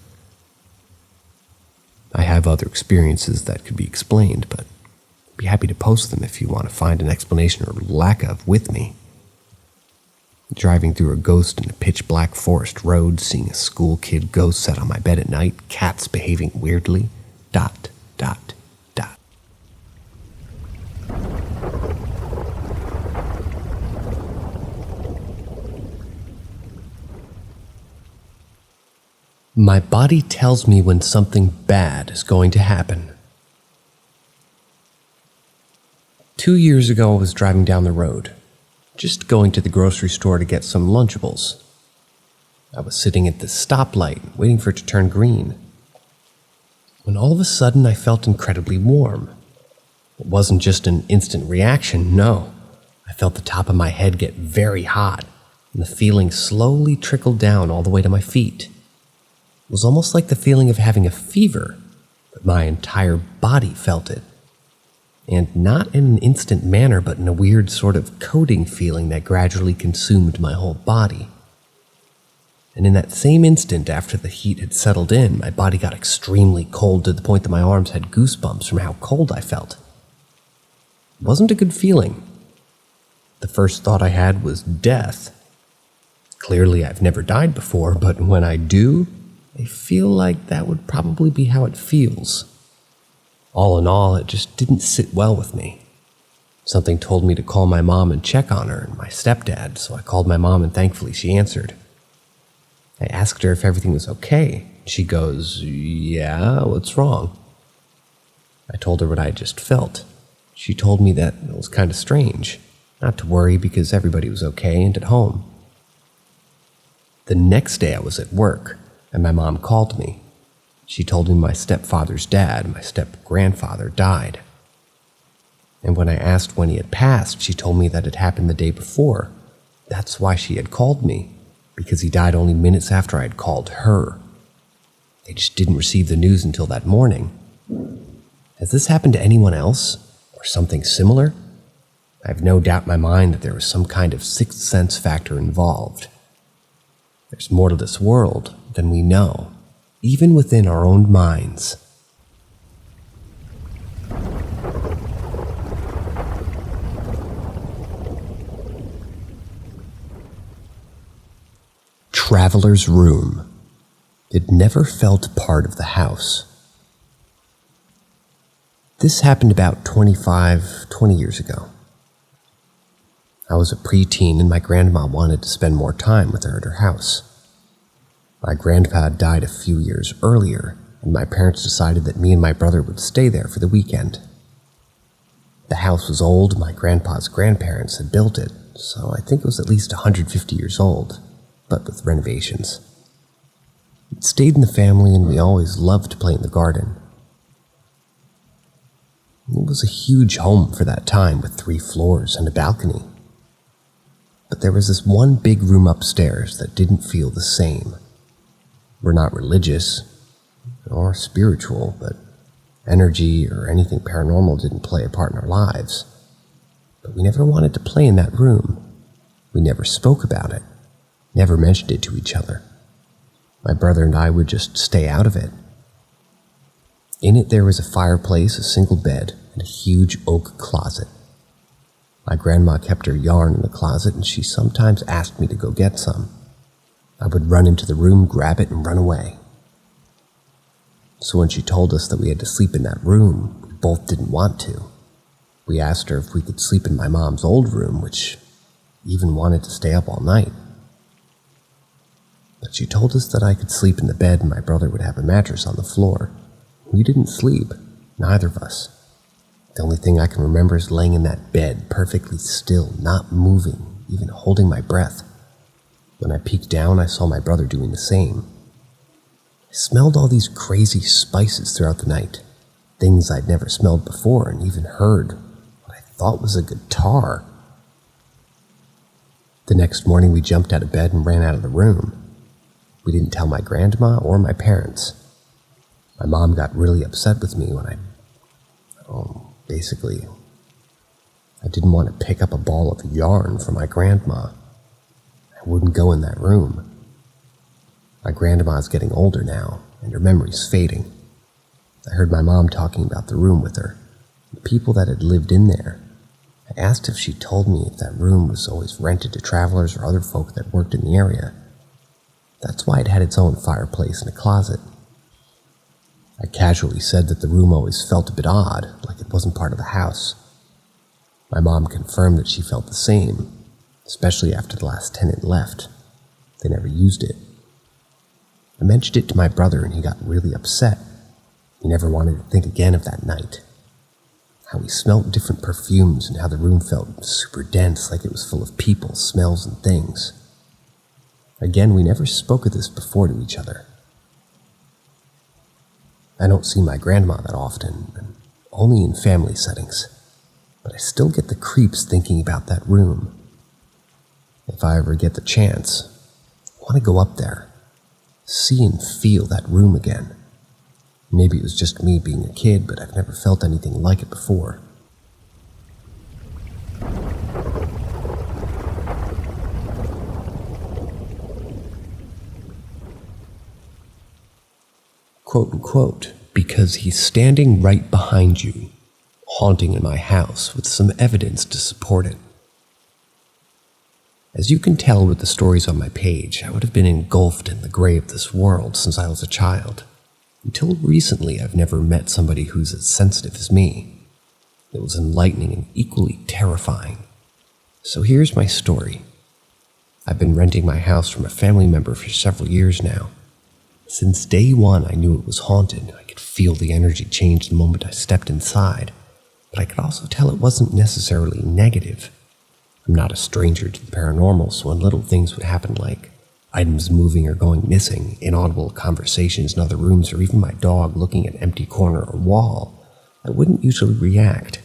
I have other experiences that could be explained, but I'd be happy to post them if you want to find an explanation or lack of with me. Driving through a ghost in a pitch-black forest road, seeing a school kid ghost set on my bed at night, cats behaving weirdly, ... My body tells me when something bad is going to happen. 2 years ago, I was driving down the road, just going to the grocery store to get some Lunchables. I was sitting at the stoplight, waiting for it to turn green, when all of a sudden I felt incredibly warm. It wasn't just an instant reaction, no. I felt the top of my head get very hot, and the feeling slowly trickled down all the way to my feet. It was almost like the feeling of having a fever, but my entire body felt it. And not in an instant manner, but in a weird sort of coating feeling that gradually consumed my whole body. And in that same instant, after the heat had settled in, my body got extremely cold to the point that my arms had goosebumps from how cold I felt. It wasn't a good feeling. The first thought I had was death. Clearly, I've never died before, but when I do, I feel like that would probably be how it feels. All in all, it just didn't sit well with me. Something told me to call my mom and check on her and my stepdad, so I called my mom and thankfully she answered. I asked her if everything was okay. She goes, "Yeah, what's wrong?" I told her what I had just felt. She told me that it was kind of strange, not to worry because everybody was okay and at home. The next day I was at work, and my mom called me. She told me my stepfather's dad, my step-grandfather, died. And when I asked when he had passed, she told me that it happened the day before, That's why she had called me, because he died only minutes after I had called her. They just didn't receive the news until that morning. Has this happened to anyone else, or something similar? I have no doubt in my mind that there was some kind of sixth sense factor involved. There's more to this world than we know, even within our own minds. Traveler's room. It never felt part of the house. This happened about 20 years ago. I was a preteen and my grandma wanted to spend more time with her at her house. My grandpa died a few years earlier, and my parents decided that me and my brother would stay there for the weekend. The house was old. My grandpa's grandparents had built it, so I think it was at least 150 years old, but with renovations. It stayed in the family, and we always loved to play in the garden. It was a huge home for that time with 3 floors and a balcony. But there was this one big room upstairs that didn't feel the same. We're not religious or spiritual, but energy or anything paranormal didn't play a part in our lives. But we never wanted to play in that room. We never spoke about it, never mentioned it to each other. My brother and I would just stay out of it. In it there was a fireplace, a single bed, and a huge oak closet. My grandma kept her yarn in the closet, and she sometimes asked me to go get some. I would run into the room, grab it, and run away. So when she told us that we had to sleep in that room, we both didn't want to. We asked her if we could sleep in my mom's old room, which even wanted to stay up all night. But she told us that I could sleep in the bed and my brother would have a mattress on the floor. We didn't sleep, neither of us. The only thing I can remember is laying in that bed, perfectly still, not moving, even holding my breath. When I peeked down, I saw my brother doing the same. I smelled all these crazy spices throughout the night, things I'd never smelled before, and even heard what I thought was a guitar. The next morning, we jumped out of bed and ran out of the room. We didn't tell my grandma or my parents. My mom got really upset with me when I didn't want to pick up a ball of yarn for my grandma. I wouldn't go in that room. My grandma's getting older now, and her memory's fading. I heard my mom talking about the room with her, the people that had lived in there. I asked if she told me if that room was always rented to travelers or other folk that worked in the area. That's why it had its own fireplace and a closet. I casually said that the room always felt a bit odd, like it wasn't part of the house. My mom confirmed that she felt the same, especially after the last tenant left. They never used it. I mentioned it to my brother and he got really upset. He never wanted to think again of that night. How we smelled different perfumes and how the room felt super dense, like it was full of people, smells, and things. Again, we never spoke of this before to each other. I don't see my grandma that often, and only in family settings, but I still get the creeps thinking about that room. If I ever get the chance, I want to go up there, see and feel that room again. Maybe it was just me being a kid, but I've never felt anything like it before. Quote unquote, because he's standing right behind you, haunting in my house with some evidence to support it. As you can tell with the stories on my page, I would have been engulfed in the gray of this world since I was a child. Until recently, I've never met somebody who's as sensitive as me. It was enlightening and equally terrifying. So here's my story. I've been renting my house from a family member for several years now. Since day one, I knew it was haunted. I could feel the energy change the moment I stepped inside, but I could also tell it wasn't necessarily negative. I'm not a stranger to the paranormal, so when little things would happen like items moving or going missing, inaudible conversations in other rooms, or even my dog looking at an empty corner or wall, I wouldn't usually react.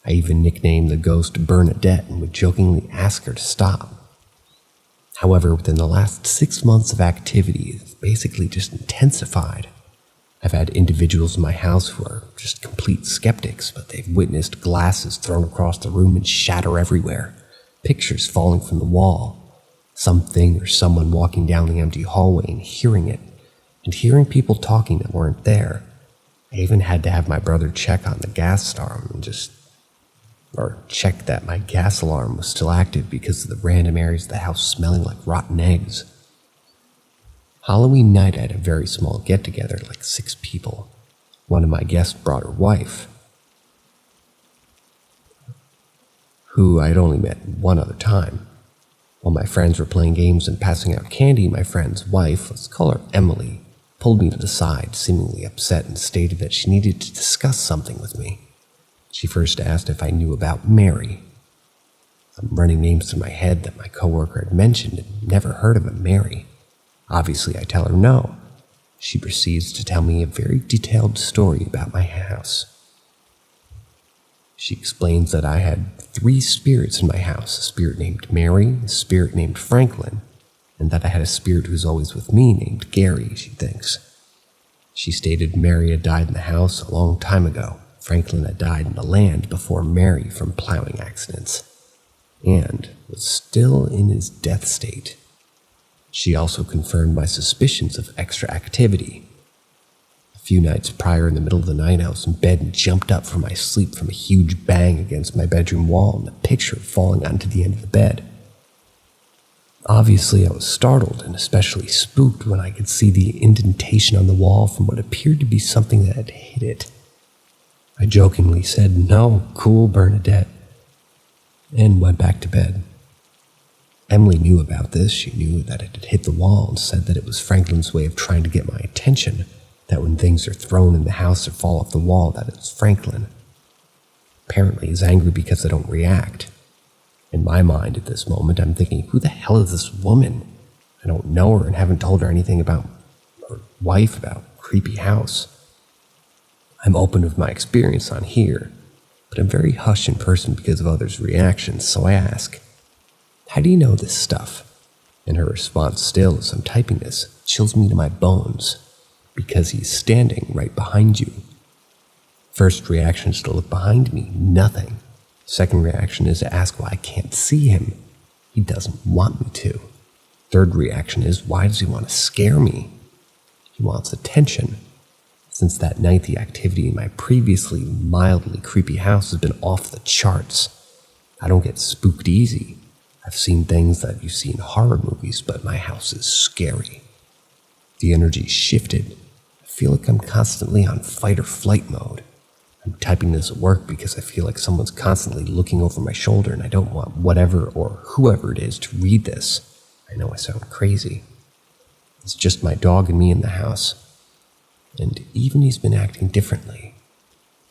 I even nicknamed the ghost Bernadette and would jokingly ask her to stop. However, within the last 6 months of activity, it's basically just intensified. I've had individuals in my house who are just complete skeptics, but they've witnessed glasses thrown across the room and shatter everywhere, pictures falling from the wall, something or someone walking down the empty hallway and hearing it, and hearing people talking that weren't there. I even had to have my brother check on the gas alarm or check that my gas alarm was still active because of the random areas of the house smelling like rotten eggs. Halloween night I had a very small get-together, like 6 people. One of my guests brought her wife, who I'd only met one other time. While my friends were playing games and passing out candy, my friend's wife, let's call her Emily, pulled me to the side, seemingly upset, and stated that she needed to discuss something with me. She first asked if I knew about Mary. I'm running names through my head that my coworker had mentioned and never heard of a Mary. Obviously, I tell her no. She proceeds to tell me a very detailed story about my house. She explains that I had 3 spirits in my house, a spirit named Mary, a spirit named Franklin, and that I had a spirit who's always with me named Gary, she thinks. She stated Mary had died in the house a long time ago. Franklin had died in the land before Mary from plowing accidents, and was still in his death state. She also confirmed my suspicions of extra activity. A few nights prior, in the middle of the night, I was in bed and jumped up from my sleep from a huge bang against my bedroom wall and a picture falling onto the end of the bed. Obviously, I was startled and especially spooked when I could see the indentation on the wall from what appeared to be something that had hit it. I jokingly said, "No, cool, Bernadette," and went back to bed. Emily knew about this. She knew that it had hit the wall and said that it was Franklin's way of trying to get my attention, that when things are thrown in the house or fall off the wall, that it's Franklin. Apparently, he's angry because I don't react. In my mind at this moment, I'm thinking, who the hell is this woman? I don't know her and haven't told her anything about her wife, about creepy house. I'm open with my experience on here, but I'm very hush in person because of others' reactions, so I ask, "How do you know this stuff?" And her response still, as I'm typing this, chills me to my bones, "Because he's standing right behind you." First reaction is to look behind me, nothing. Second reaction is to ask why I can't see him. He doesn't want me to. Third reaction is, why does he want to scare me? He wants attention. Since that night, the activity in my previously mildly creepy house has been off the charts. I don't get spooked easy. I've seen things that you see in horror movies, but my house is scary. The energy shifted. I feel like I'm constantly on fight or flight mode. I'm typing this at work because I feel like someone's constantly looking over my shoulder and I don't want whatever or whoever it is to read this. I know I sound crazy. It's just my dog and me in the house. And even he's been acting differently.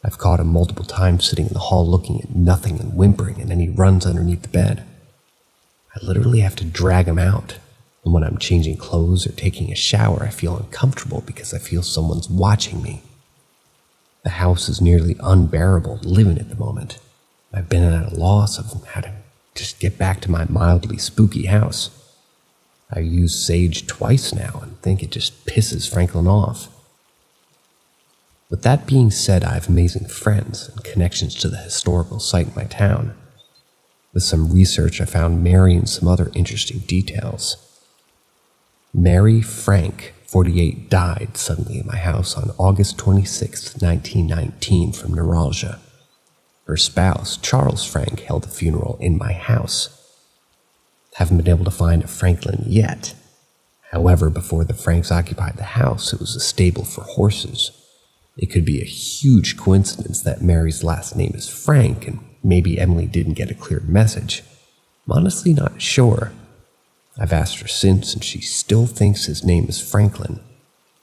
I've caught him multiple times sitting in the hall looking at nothing and whimpering, and then he runs underneath the bed. I literally have to drag him out. And when I'm changing clothes or taking a shower, I feel uncomfortable because I feel someone's watching me. The house is nearly unbearable to live in at the moment. I've been at a loss of how to just get back to my mildly spooky house. I used Sage twice now and think it just pisses Franklin off. With that being said, I have amazing friends and connections to the historical site in my town. With some research, I found Mary and some other interesting details. Mary Frank, 48, died suddenly in my house on August 26, 1919 from neuralgia. Her spouse, Charles Frank, held a funeral in my house. Haven't been able to find a Franklin yet. However, before the Franks occupied the house, it was a stable for horses. It could be a huge coincidence that Mary's last name is Frank, and maybe Emily didn't get a clear message. I'm honestly not sure. I've asked her since, and she still thinks his name is Franklin.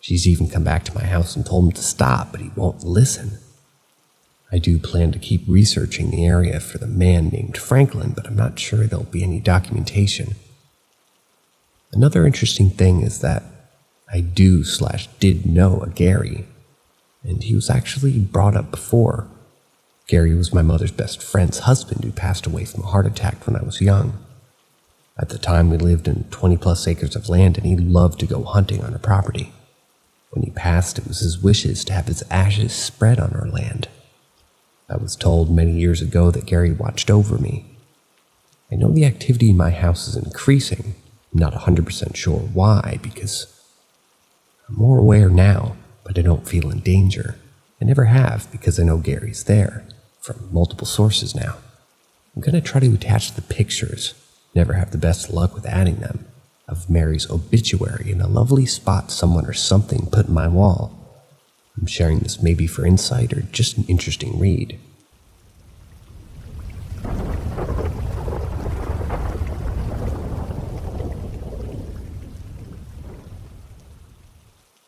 She's even come back to my house and told him to stop, but he won't listen. I do plan to keep researching the area for the man named Franklin, but I'm not sure there'll be any documentation. Another interesting thing is that I did know a Gary, and he was actually brought up before. Gary was my mother's best friend's husband who passed away from a heart attack when I was young. At the time, we lived in 20 plus acres of land and he loved to go hunting on our property. When he passed, it was his wishes to have his ashes spread on our land. I was told many years ago that Gary watched over me. I know the activity in my house is increasing. I'm not 100% sure why, because I'm more aware now, but I don't feel in danger. I never have because I know Gary's there, from multiple sources now. I'm going to try to attach the pictures, never have the best luck with adding them, of Mary's obituary in a lovely spot someone or something put in my wall. I'm sharing this maybe for insight or just an interesting read.